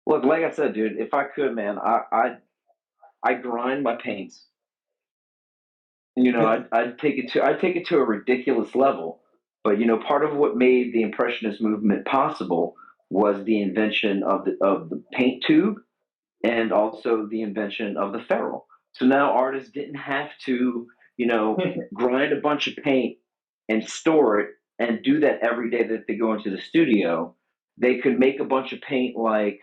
Look, like I said, dude, if I could, man, I grind my paints. I'd take it to a ridiculous level. But part of what made the Impressionist movement possible was the invention of the paint tube and also the invention of the ferrule. So now artists didn't have to, grind a bunch of paint and store it and do that every day that they go into the studio. They could make a bunch of paint, like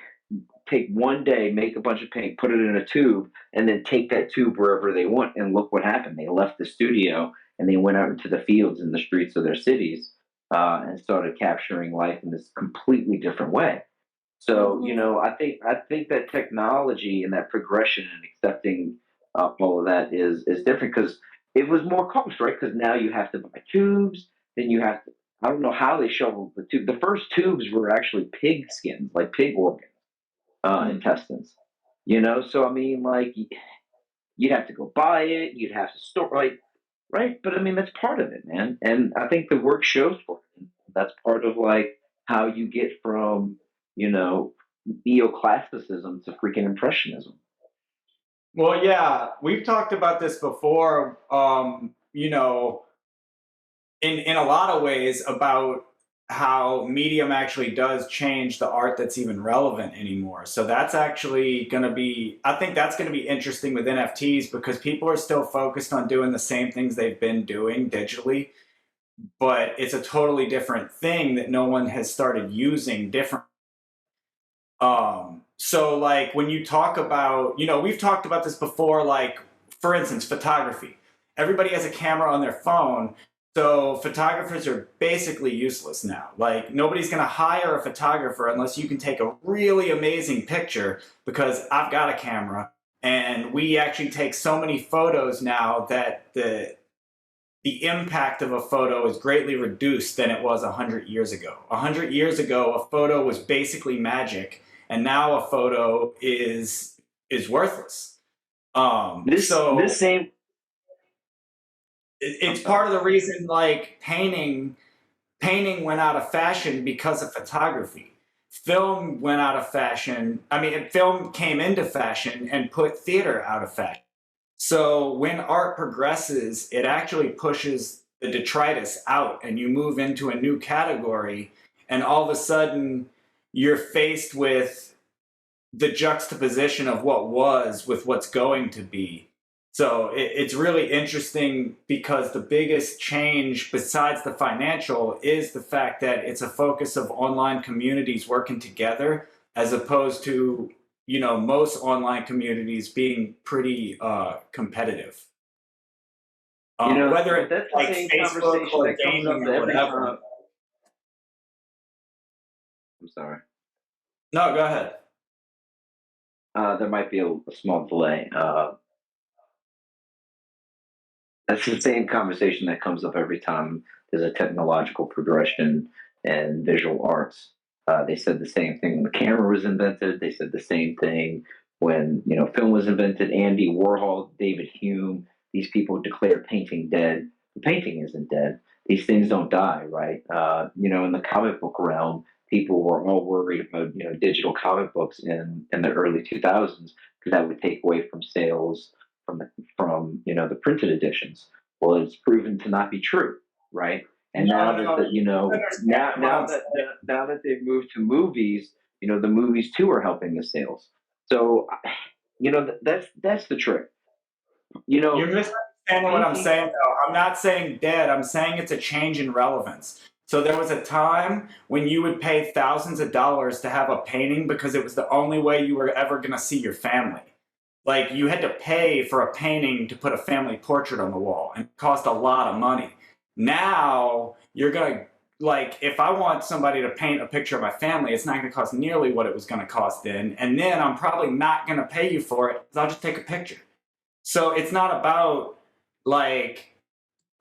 take one day, make a bunch of paint, put it in a tube, and then take that tube wherever they want. And look what happened. They left the studio and they went out into the fields and the streets of their cities, and started capturing life in this completely different way. So, I think that technology and that progression and accepting all of that is different, because it was more cost, right? Because now you have to buy tubes, then you have to. I don't know how they shoveled the tube. The first tubes were actually pig skins, like pig organs, intestines. So I mean, like, you'd have to go buy it, you'd have to store, right? But I mean, that's part of it, man. And I think the work shows for it. That's part of, like, how you get from, you know, neoclassicism to freaking impressionism. Well, yeah, we've talked about this before. In a lot of ways about how medium actually does change the art that's even relevant anymore. So that's actually going to be, I think that's going to be interesting with NFTs, because people are still focused on doing the same things they've been doing digitally, but it's a totally different thing that no one has started using different. So like when you talk about, we've talked about this before, like for instance, photography. Everybody has a camera on their phone, so photographers are basically useless now. Like nobody's going to hire a photographer unless you can take a really amazing picture, because I've got a camera and we actually take so many photos now that the impact of a photo is greatly reduced than it was 100 years ago. 100 years ago, a photo was basically magic, and now a photo is worthless. This So this same I'm it's sorry. part of the reason, like painting went out of fashion because of photography. Film went out of fashion. I mean, film came into fashion and put theater out of fashion. So when art progresses, it actually pushes the detritus out and you move into a new category. And all of a sudden, you're faced with the juxtaposition of what was with what's going to be. So it's really interesting, because the biggest change besides the financial is the fact that it's a focus of online communities working together, as opposed to most online communities being pretty competitive. Whether But it's that's the like same Facebook conversation or that comes up gaming or every whatever. time. I'm sorry. No, go ahead. There might be a small delay. That's the same conversation that comes up every time there's a technological progression in visual arts. They said the same thing when the camera was invented. They said the same thing when film was invented. Andy Warhol, David Hume, these people declared painting dead. The painting isn't dead. These things don't die, right? In the comic book realm, people were all worried about digital comic books in the early 2000s, because that would take away from sales from the printed editions. Well, it's proven to not be true, right? And No, now that no, you now understand what now I'm that saying. now that they've moved to movies, the movies too are helping the sales. So, that's the trick. You're misunderstanding what I'm Painting. saying, though. I'm not saying dead. I'm saying it's a change in relevance. So there was a time when you would pay thousands of dollars to have a painting because it was the only way you were ever going to see your family. Like you had to pay for a painting to put a family portrait on the wall, and it cost a lot of money. Now you're going to, like, if I want somebody to paint a picture of my family, it's not going to cost nearly what it was going to cost then. And then I'm probably not going to pay you for it, because I'll just take a picture. So it's not about like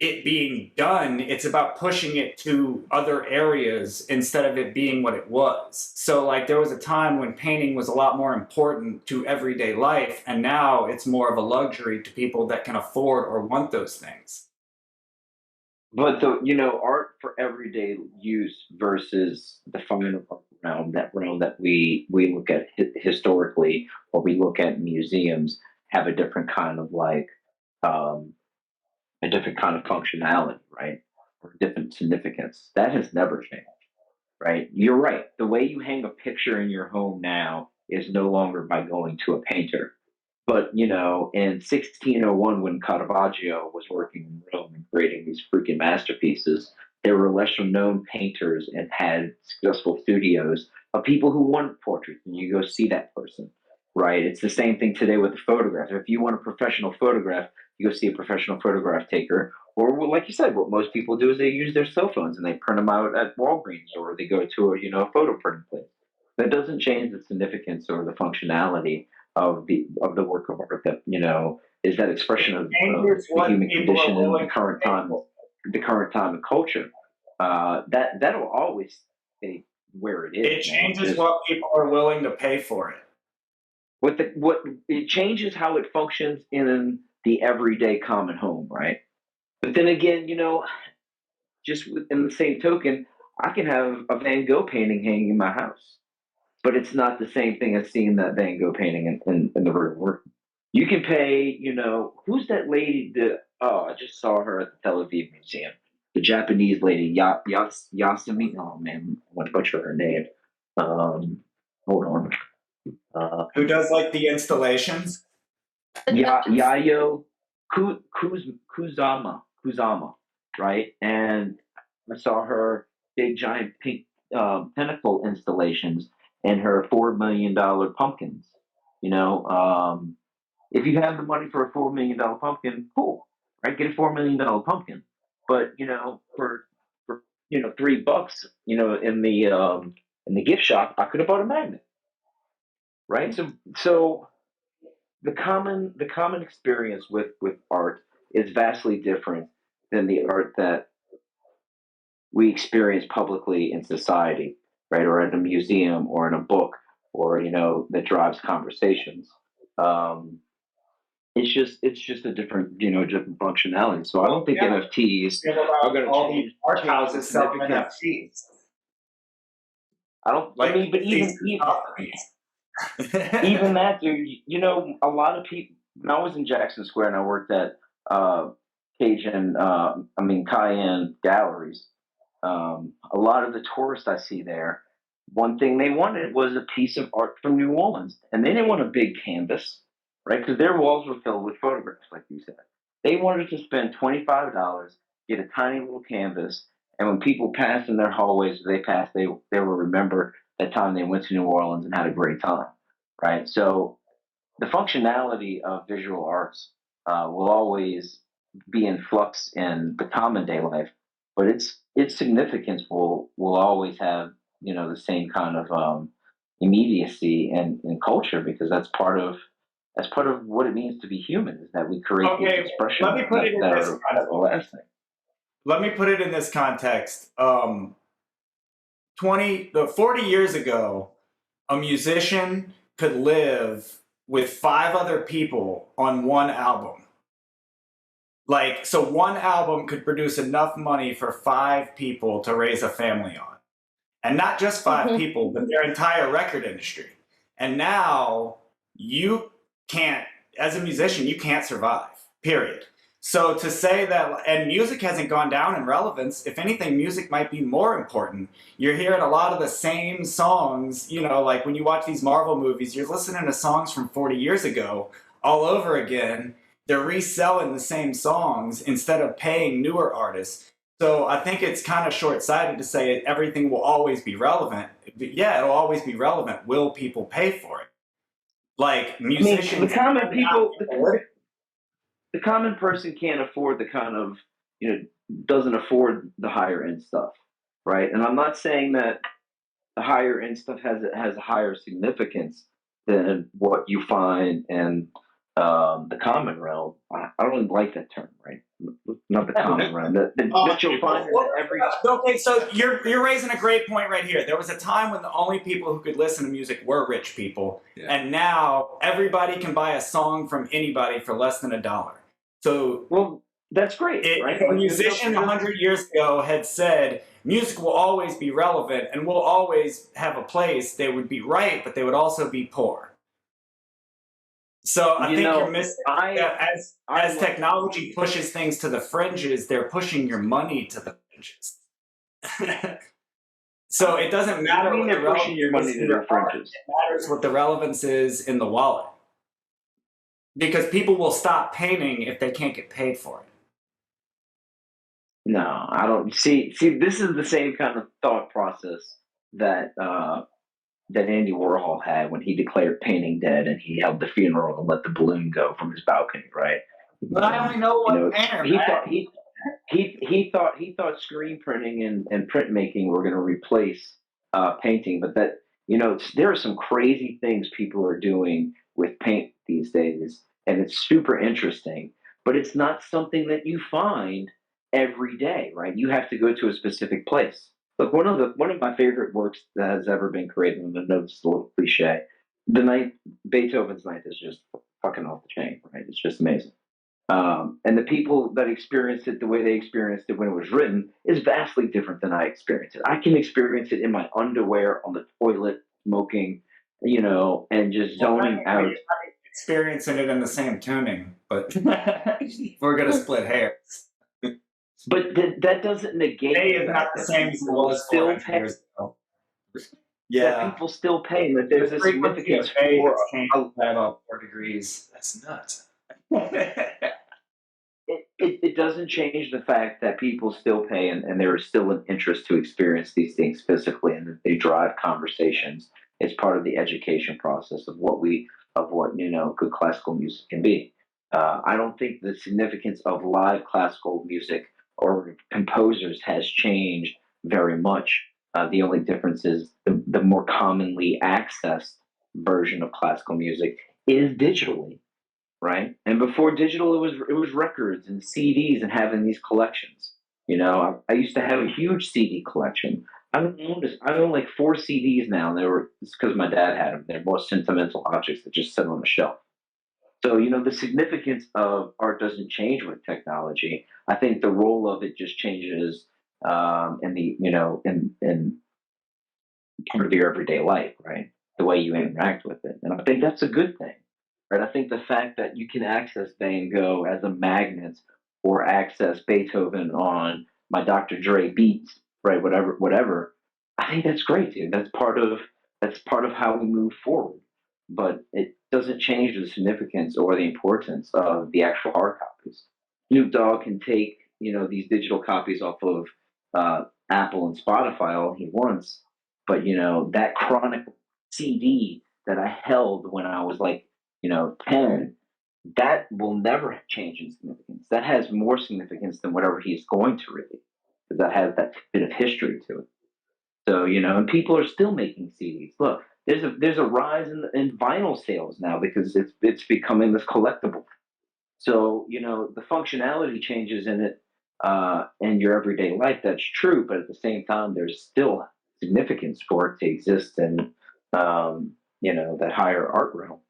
it being done, it's about pushing it to other areas instead of it being what it was. So like there was a time when painting was a lot more important to everyday life, and now it's more of a luxury to people that can afford or want those things. But the art for everyday use versus the fine art realm, that realm that we look at historically, or we look at museums, have a different kind of, like, um, a different kind of functionality, right? Or different significance. That has never changed, right? You're right. The way you hang a picture in your home now is no longer by going to a painter. But in 1601, when Caravaggio was working in Rome and creating these freaking masterpieces, there were lesser known painters and had successful studios of people who wanted portraits, and you go see that person, right? It's the same thing today with the photograph. If you want a professional photograph, you go see a professional photograph taker, or well, like you said, what most people do is they use their cell phones and they print them out at Walgreens, or they go to a photo printing place. That doesn't change the significance or the functionality of the work of art that is that expression of Changes the what human people are condition in willing to pay for. the current time and culture. That'll always stay where it is. It Man. changes Just what people are willing to pay for it. what it changes how it functions in the everyday common home, right? But then again, just in the same token, I can have a Van Gogh painting hanging in my house, but it's not the same thing as seeing that Van Gogh painting in the real world. You can pay, who's that lady? I just saw her at the Tel Aviv Museum. The Japanese lady, Yasumi. Oh man, I want to butcher her name. Hold on. Who does like the installations? Yayo Kusama, right? And I saw her big giant pink pinnacle installations and her $4 million pumpkins. You know, if you have the money for a $4 million pumpkin, cool, right? Get a $4 million pumpkin. But for $3, in the gift shop, I could have bought a magnet, right? So the common experience with art is vastly different than the art that we experience publicly in society, right, or at a museum or in a book, or that drives conversations. Um, it's just a different functionality. So I don't think Yeah. NFTs Feel are about going to all these art change the houses selling significance. NFTs. I don't. Like I mean, but these even companies. that, dude. A lot of people. When I was in Jackson Square and I worked at Cajun, Cayenne Galleries, a lot of the tourists I see there, one thing they wanted was a piece of art from New Orleans, and they didn't want a big canvas, right? Because their walls were filled with photographs, like you said. They wanted to spend $25, get a tiny little canvas, and when people passed in their hallways, they will remember that time they went to New Orleans and had a great time, right? So the functionality of visual arts will always be in flux in the common day life, but its significance will always have the same kind of immediacy and culture, because that's part of what it means to be human, is that we create these Okay, expressions let me put it in that this are context. lasting. Let me put it in this context. 40 years ago, a musician could live with 5 other people on one album. So one album could produce enough money for 5 people to raise a family on. And not just 5 people, but their entire record industry. And now you can't, as a musician, you can't survive, period. So to say that, and music hasn't gone down in relevance. If anything, music might be more important. You're hearing a lot of the same songs, like when you watch these Marvel movies, you're listening to songs from 40 years ago all over again. They're reselling the same songs instead of paying newer artists. So I think it's kind of short-sighted to say everything will always be relevant. But yeah, it'll always be relevant. Will people pay for it? Like musicians. The common person can't afford the kind of doesn't afford the higher end stuff, right? And I'm not saying that the higher end stuff has a higher significance than what you find in the common realm. I don't really like that term, right? Not the common realm. That you'll find in every. Okay, so you're raising a great point right here. There was a time when the only people who could listen to music were rich people, and now everybody can buy a song from anybody for less than $1. So well, that's great, right? If a musician 100 years ago had said music will always be relevant and will always have a place, they would be right, but they would also be poor. So I think you're missing as technology pushes things to the fringes, they're pushing your money to the fringes. So it doesn't matter what they're pushing your money to the fringes. It matters what the relevance is in the wallet. Because people will stop painting if they can't get paid for it. No, I don't see. This is the same kind of thought process that that Andy Warhol had when he declared painting dead and he held the funeral and let the balloon go from his balcony, right? But I only know one painter, he man. thought he thought screen printing and printmaking were going to replace painting, but that there are some crazy things people are doing with paint these days, and it's super interesting. But it's not something that you find every day, right? You have to go to a specific place. Look, one of my favorite works that has ever been created, and I know it's a little cliche, the ninth Beethoven's Ninth is just fucking off the chain, right? It's just amazing. And the people that experienced it the way they experienced it when it was written is vastly different than I experienced it. I can experience it in my underwear on the toilet, smoking, and just zoning out. Experiencing it in the same tuning, but we're gonna split hairs. But that doesn't negate A is not the same as it was still 400 pay. years ago. That Yeah, people still pay, and that there's a frequency of significance A for. has changed by about 4 degrees. That's nuts. It doesn't change the fact that people still pay, and there is still an interest to experience these things physically, and that they drive conversations. It's part of the education process of what good classical music can be. I don't think the significance of live classical music or composers has changed very much. The only difference is the more commonly accessed version of classical music is digitally, right? And before digital, it was records and CDs and having these collections. I used to have a huge CD collection. I own like 4 CDs now. And it's because my dad had them. They're more sentimental objects that just sit on the shelf. So the significance of art doesn't change with technology. I think the role of it just changes in the in part of your everyday life, right? The way you interact with it, and I think that's a good thing, right? I think the fact that you can access Van Gogh as a magnet or access Beethoven on my Dr. Dre beats, right? Whatever. I think that's great, dude. That's part of how we move forward, but it doesn't change the significance or the importance of the actual hard copies. Snoop Dogg can take these digital copies off of Apple and Spotify all he wants, but that chronic CD that I held when I was like 10, that will never change in significance. That has more significance than whatever he's going to release, because that has that bit of history to it. So and people are still making CDs. Look, there's a rise in vinyl sales now because it's becoming this collectible. So the functionality changes in it in your everyday life. That's true, but at the same time, there's still significance for it to exist in that higher art realm.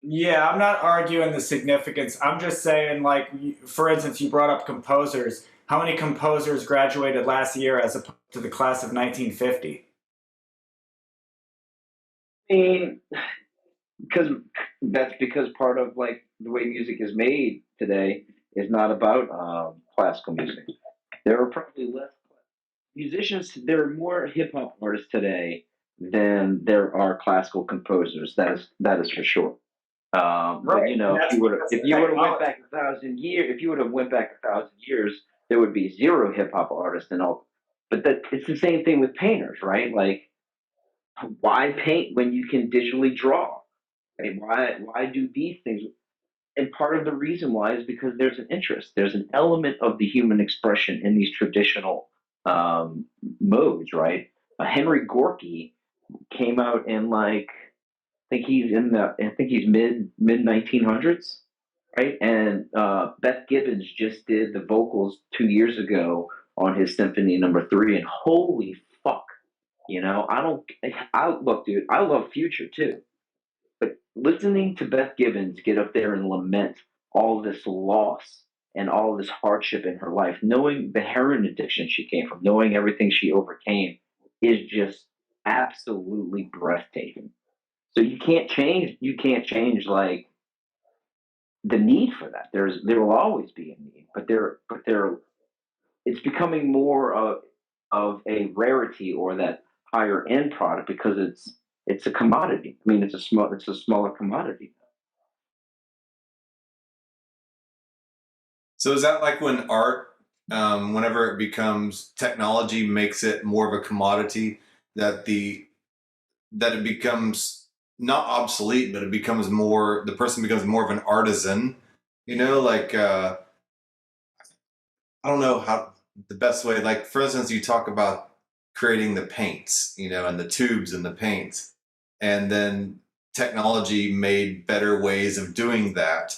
Yeah, I'm not arguing the significance. I'm just saying, like, for instance, you brought up composers. How many composers graduated last year as opposed to the class of 1950? I mean, because part of like the way music is made today is not about classical music. There are probably less musicians. There are more hip hop artists today than there are classical composers. That is for sure. But Right. if you would have went back 1,000 years, if you would have went back 1,000 years, there would be zero hip hop artists and all. But it's the same thing with painters, right? Like, why paint when you can digitally draw? Right? Why do these things? And part of the reason why is because there's an interest. There's an element of the human expression in these traditional modes, right? Henry Gorky came out in like I think he's mid 1900s, right? And Beth Gibbons just did the vocals 2 years ago on his Symphony Number 3, and holy fuck, I don't. I look, dude. I love Future too, but listening to Beth Gibbons get up there and lament all this loss and all this hardship in her life, knowing the heroin addiction she came from, knowing everything she overcame, is just absolutely breathtaking. So you can't change like the need for that. There will always be a need, but it's becoming more of a rarity or that higher end product because it's a commodity. I mean, it's a smaller commodity. So is that like when art, whenever it becomes technology makes it more of a commodity, that it becomes not obsolete, but it becomes more, the person becomes more of an artisan, like I don't know how the best way, like for instance, you talk about creating the paints, and the tubes and the paints, and then technology made better ways of doing that.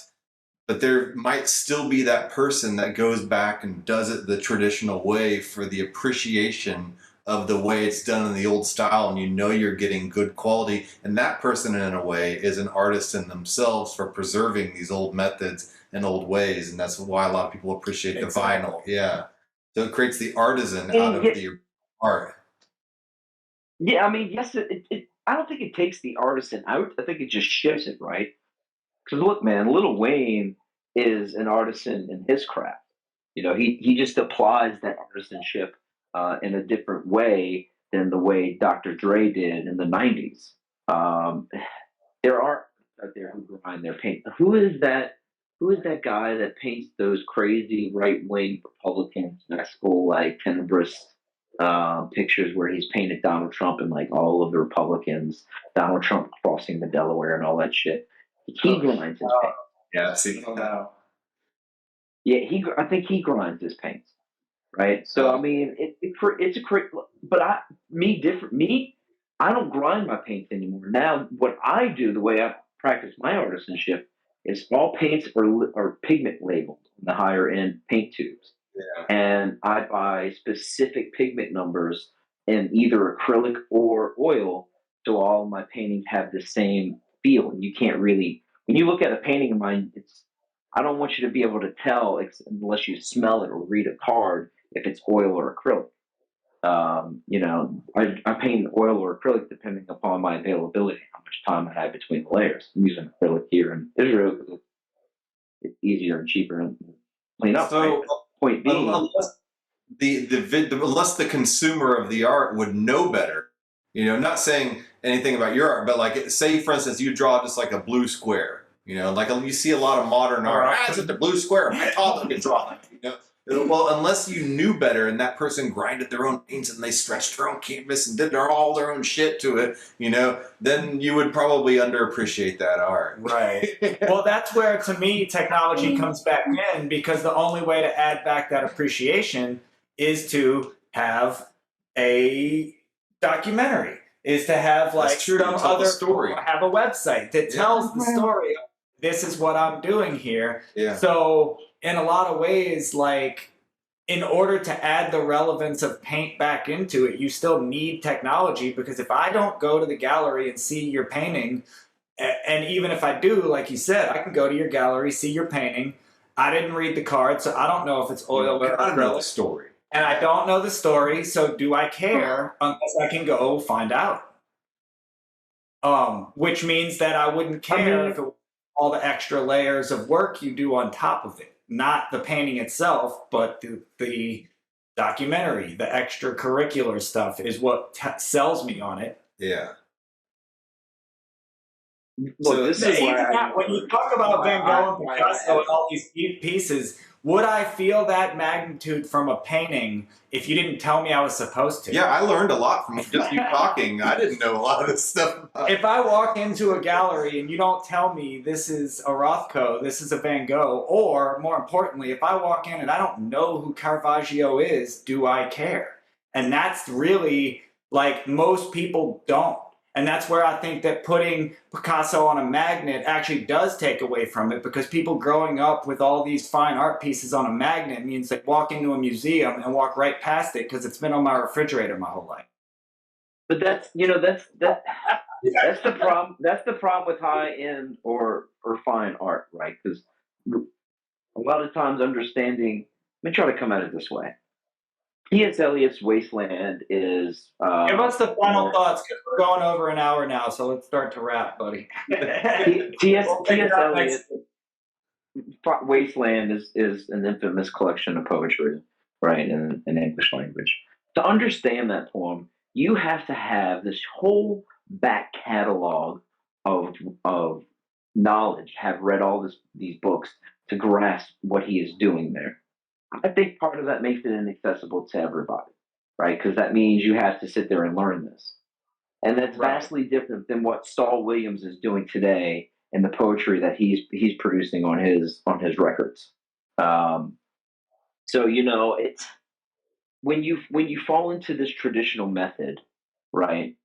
But there might still be that person that goes back and does it the traditional way for the appreciation of the way it's done in the old style, and you're getting good quality. And that person, in a way, is an artist in themselves for preserving these old methods and old ways, and that's why a lot of people appreciate the vinyl. Yeah, so it creates the artisan out of the art. Yeah, I mean, yes, I don't think it takes the artisan out. I think it just shifts it, right? Because look, man, Lil Wayne is an artisan in his craft. He just applies that artisanship in a different way than the way Dr. Dre did in the '90s. There are out there who grind their paint. Who is that? Who is that guy that paints those crazy right wing Republican school like tenebrous pictures where he's painted Donald Trump and like all of the Republicans, Donald Trump crossing the Delaware and all that shit. He grinds his paint. Yeah, see. Yeah, I think he grinds his paints, right? So I mean, it's a great. But I don't grind my paints anymore. Now, what I do, the way I practice my artisanship, is all paints are pigment labeled in the higher end paint tubes, Yeah. and I buy specific pigment numbers in either acrylic or oil, so all of my paintings have the same feel. And you can't really, when you look at a painting of mine, I don't want you to be able to tell unless you smell it or read a card if it's oil or acrylic. I paint oil or acrylic depending upon my availability, how much time I have between the layers. I'm using acrylic here in Israel because it's easier and cheaper and clean up. So, right? Point being, unless unless the consumer of the art would know better, not saying anything about your art, but like say for instance you draw just like a blue square, like you see a lot of modern art. It's just a blue square. My toddler can draw that. Well, unless you knew better and that person grinded their own paints and they stretched their own canvas and did all their own shit to it, then you would probably underappreciate that art. Right. Well, that's where, to me, technology comes back in, because the only way to add back that appreciation is to have a documentary, is to have like some other story, have a website that tells the story. This is what I'm doing here. Yeah. So in a lot of ways, like, in order to add the relevance of paint back into it, you still need technology, because if I don't go to the gallery and see your painting, and even if I do, like you said, I can go to your gallery, see your painting. I didn't read the card, so I don't know if it's oil or acrylic. I don't know the story. And I don't know the story, so do I care unless I can go find out? Which means that I wouldn't care if it was all the extra layers of work you do on top of it. Not the painting itself, but the documentary, the extracurricular stuff is what sells me on it. Yeah. look, this is Even why that, when you talk about Van Gogh and Picasso and all these pieces, would I feel that magnitude from a painting if you didn't tell me I was supposed to? Yeah, I learned a lot from just you talking. I didn't know a lot of this stuff about it. If I walk into a gallery and you don't tell me this is a Rothko, this is a Van Gogh, or more importantly, if I walk in and I don't know who Caravaggio is, do I care? And that's really, like, most people don't. And that's where I think that putting Picasso on a magnet actually does take away from it, because people growing up with all these fine art pieces on a magnet means they walk into a museum and walk right past it because it's been on my refrigerator my whole life. But that's the problem. That's the problem with high end or fine art, right? Because a lot of times understanding. Let me try to come at it this way. T.S. Eliot's Wasteland is. Give us the final thoughts, because we're going over an hour now, so let's start to wrap, buddy. T.S. Eliot's Wasteland is an infamous collection of poetry, right, in English language. To understand that poem, you have to have this whole back catalog of knowledge, have read all these books to grasp what he is doing there. I think part of that makes it inaccessible to everybody, right? Because that means you have to sit there and learn this. And that's Right. vastly different than what Saul Williams is doing today in the poetry that he's producing on his records. So it's when you fall into this traditional method, right?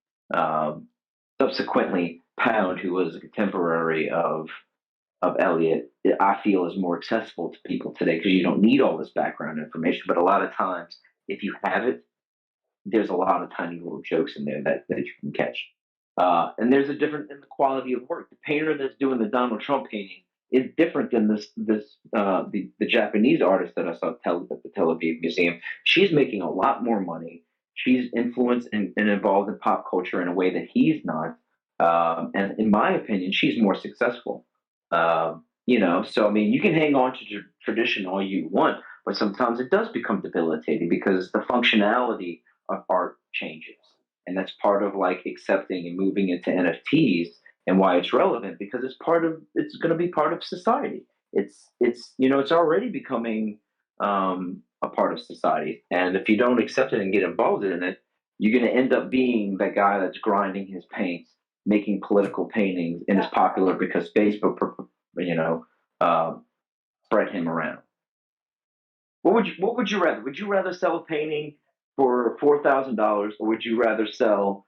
Subsequently, Pound, who was a contemporary of Eliot, I feel is more accessible to people today because you don't need all this background information. But a lot of times, if you have it, there's a lot of tiny little jokes in there that you can catch. And there's a difference in the quality of work. The painter that's doing the Donald Trump painting is different than the Japanese artist that I saw at the Tel Aviv Museum. She's making a lot more money. She's influenced and involved in pop culture in a way that he's not. And in my opinion, she's more successful. So I mean, you can hang on to tradition all you want, but sometimes it does become debilitating because the functionality of art changes. And that's part of like accepting and moving into NFTs and why it's relevant because it's going to be part of society. It's already becoming a part of society. And if you don't accept it and get involved in it, you're going to end up being that guy that's grinding his paints, making political paintings, and is popular because Facebook, spread him around. What would you rather? Would you rather sell a painting for $4,000, or would you rather sell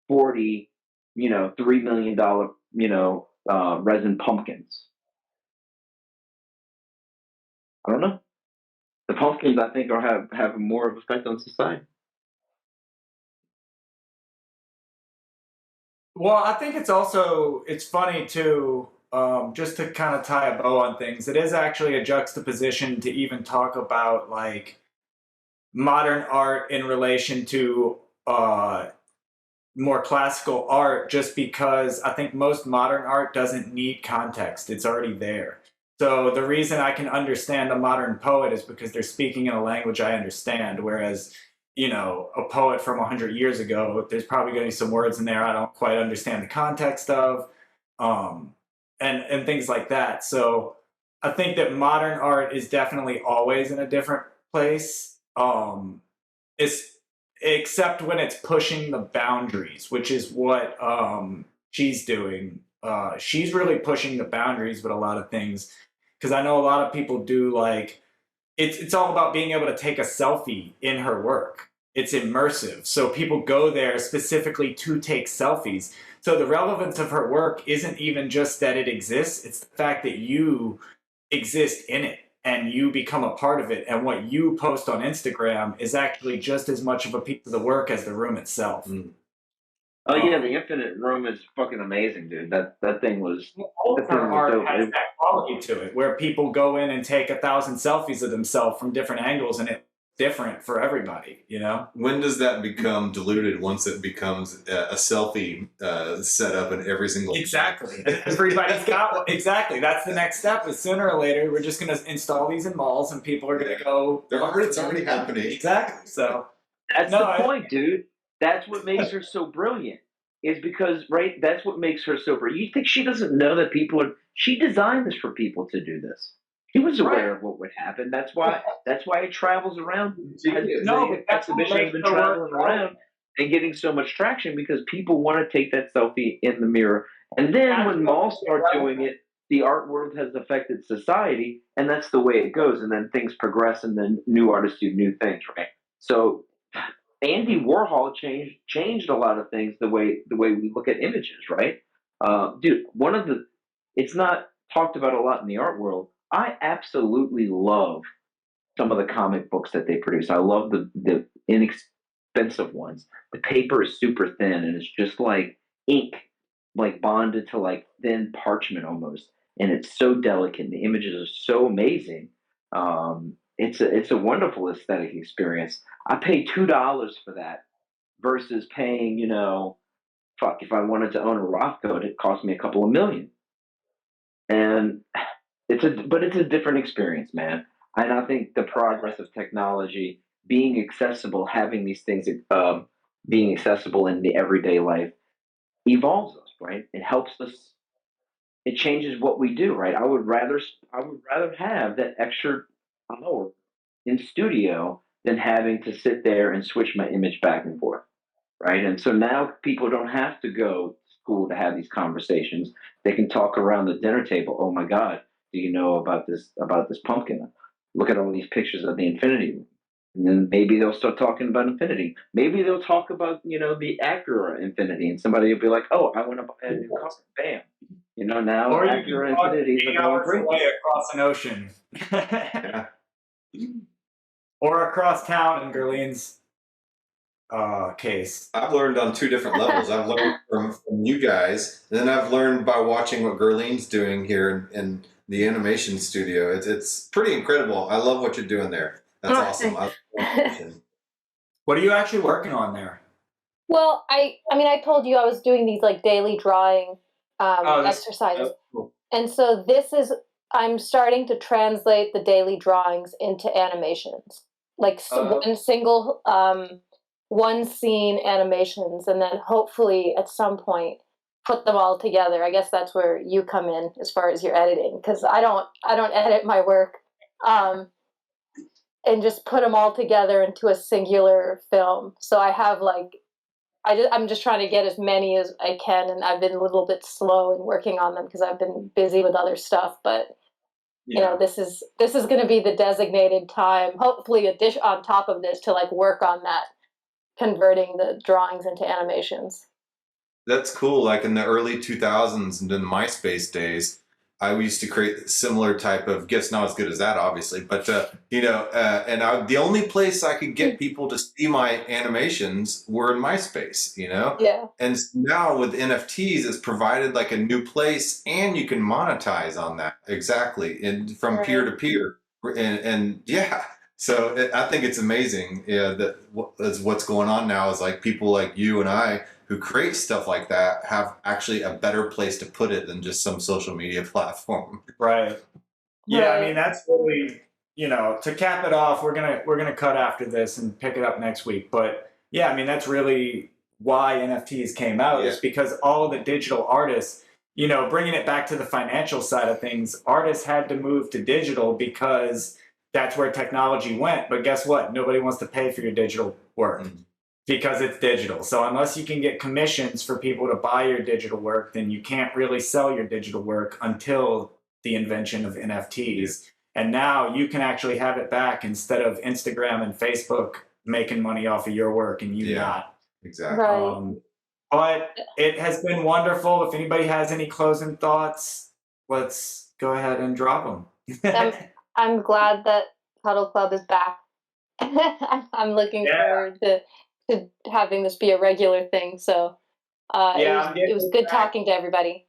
40, $3 million, resin pumpkins? I don't know. The pumpkins, I think, have more of an effect on society. Well, I think it's funny too, just to kind of tie a bow on things. It is actually a juxtaposition to even talk about like modern art in relation to more classical art, just because I think most modern art doesn't need context. It's already there. So the reason I can understand a modern poet is because they're speaking in a language I understand, whereas a poet from 100 years ago, there's probably going to be some words in there I don't quite understand the context of, and things like that. So I think that modern art is definitely always in a different place. It's except when it's pushing the boundaries, which is what she's doing. She's really pushing the boundaries with a lot of things, because I know a lot of people do like it's all about being able to take a selfie in her work. It's immersive. So people go there specifically to take selfies. So the relevance of her work isn't even just that it exists, it's the fact that you exist in it and you become a part of it. And what you post on Instagram is actually just as much of a piece of the work as the room itself. Mm. Oh yeah, the Infinite Room is fucking amazing, dude. That thing was. All That of her thing was art dope. has that quality to it, where people go in and take 1,000 selfies of themselves from different angles, and it's different for everybody. When does that become diluted? Once it becomes a selfie set up in every single. Exactly. Everybody's got one. Exactly. That's the next step. Is sooner or later we're just going to install these in malls, and people are going to go. It's already happening. Exactly. So That's the point, dude. That's what makes her so brilliant. Is because that's what makes her so brilliant. You think she doesn't know that she designed this for people to do this. She was aware of what would happen. That's why it travels around. but that's what Exhibition's makes been her work traveling around and getting so much traction because people want to take that selfie in the mirror. And then when malls start doing it, the art world has affected society, and that's the way it goes. And then things progress, and then new artists do new things, right? So Andy Warhol changed a lot of things the way we look at images, right? Dude, it's not talked about a lot in the art world. I absolutely love some of the comic books that they produce. I love the inexpensive ones. The paper is super thin and it's just like ink, like bonded to like thin parchment almost, and it's so delicate. And the images are so amazing. It's a wonderful aesthetic experience. I paid $2 for that versus paying, if I wanted to own a Rothko, it cost me a couple of million. And it's a different experience, man. And I think the progress of technology being accessible, having these things being accessible in the everyday life, evolves us, right? It helps us. It changes what we do, right? I would rather have that extra hour in studio than having to sit there and switch my image back and forth, right? And so now people don't have to go to school to have these conversations. They can talk around the dinner table. Oh my God, do you know about this pumpkin? Look at all these pictures of the infinity. And then maybe they'll start talking about infinity. Maybe they'll talk about, the Acura infinity, and somebody will be like, "Oh, I want to buy a new car." Bam. Now Or you Acura can talk infinity is 8 going hours crazy. away across an ocean. Yeah. Or across town in Gurleen's case. I've learned on 2 different levels. I've learned from you guys, and then I've learned by watching what Gurleen's doing here in the animation studio. It's pretty incredible. I love what you're doing there. That's awesome. I love animation. What are you actually working on there? Well, I mean, I told you I was doing these like daily drawing exercises, Cool. and so I'm starting to translate the daily drawings into animations, like one single, one scene animations, and then hopefully at some point put them all together. I guess that's where you come in as far as your editing, because I don't edit my work, and just put them all together into a singular film. So I have I'm just trying to get as many as I can, and I've been a little bit slow in working on them because I've been busy with other stuff. But this is going to be the designated time, hopefully a dish on top of this, to like work on that, converting the drawings into animations. That's cool. Like in the early 2000s and in the MySpace days, I used to create similar type of GIFs. Not as good as that, obviously, but the only place I could get people to see my animations were in MySpace. Yeah. And now with NFTs, it's provided like a new place, and you can monetize on that exactly, and from peer to peer, and yeah. So I think it's amazing. Yeah, that what's going on now is like people like you and I who create stuff like that have actually a better place to put it than just some social media platform. Right. Yeah, I mean that's really, to cap it off, we're gonna cut after this and pick it up next week. But yeah, I mean that's really why NFTs came out, is because all the digital artists, bringing it back to the financial side of things, artists had to move to digital because that's where technology went. But guess what? Nobody wants to pay for your digital work. Because it's digital. So unless you can get commissions for people to buy your digital work, then you can't really sell your digital work until the invention of NFTs. And now you can actually have it back instead of Instagram and Facebook making money off of your work and you not. Exactly. Right. But it has been wonderful. If anybody has any closing thoughts, let's go ahead and drop them. I'm glad that Cuddle Club is back. I'm looking forward to having this be a regular thing. So it was good talking to everybody.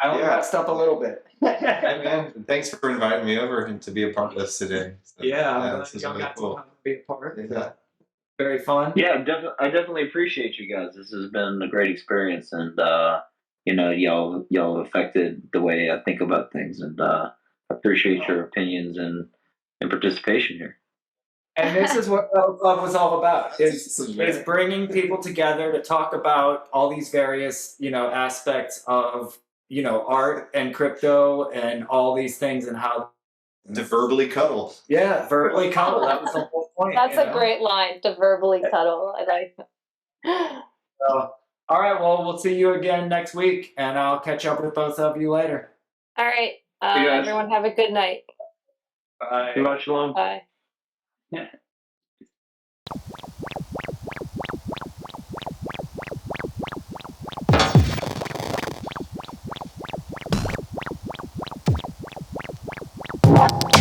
I only messed up a little bit. Hey man, thanks for inviting me over and to be a part of this today. So, this is y'all really got cool. To be a part of Yeah. Very fun. Yeah, I definitely appreciate you guys. This has been a great experience, and y'all affected the way I think about things, and I appreciate your opinions and participation here. And this is what Cuddle Club was all about: is bringing people together to talk about all these various aspects of art and crypto and all these things, and how to verbally cuddle. Yeah, verbally cuddle. That was the whole point. That's a great line, to verbally cuddle. I like that. All right, well, we'll see you again next week, and I'll catch up with both of you later. All right. Everyone have a good night. Bye. Shabbat shalom. Bye. Yeah. What?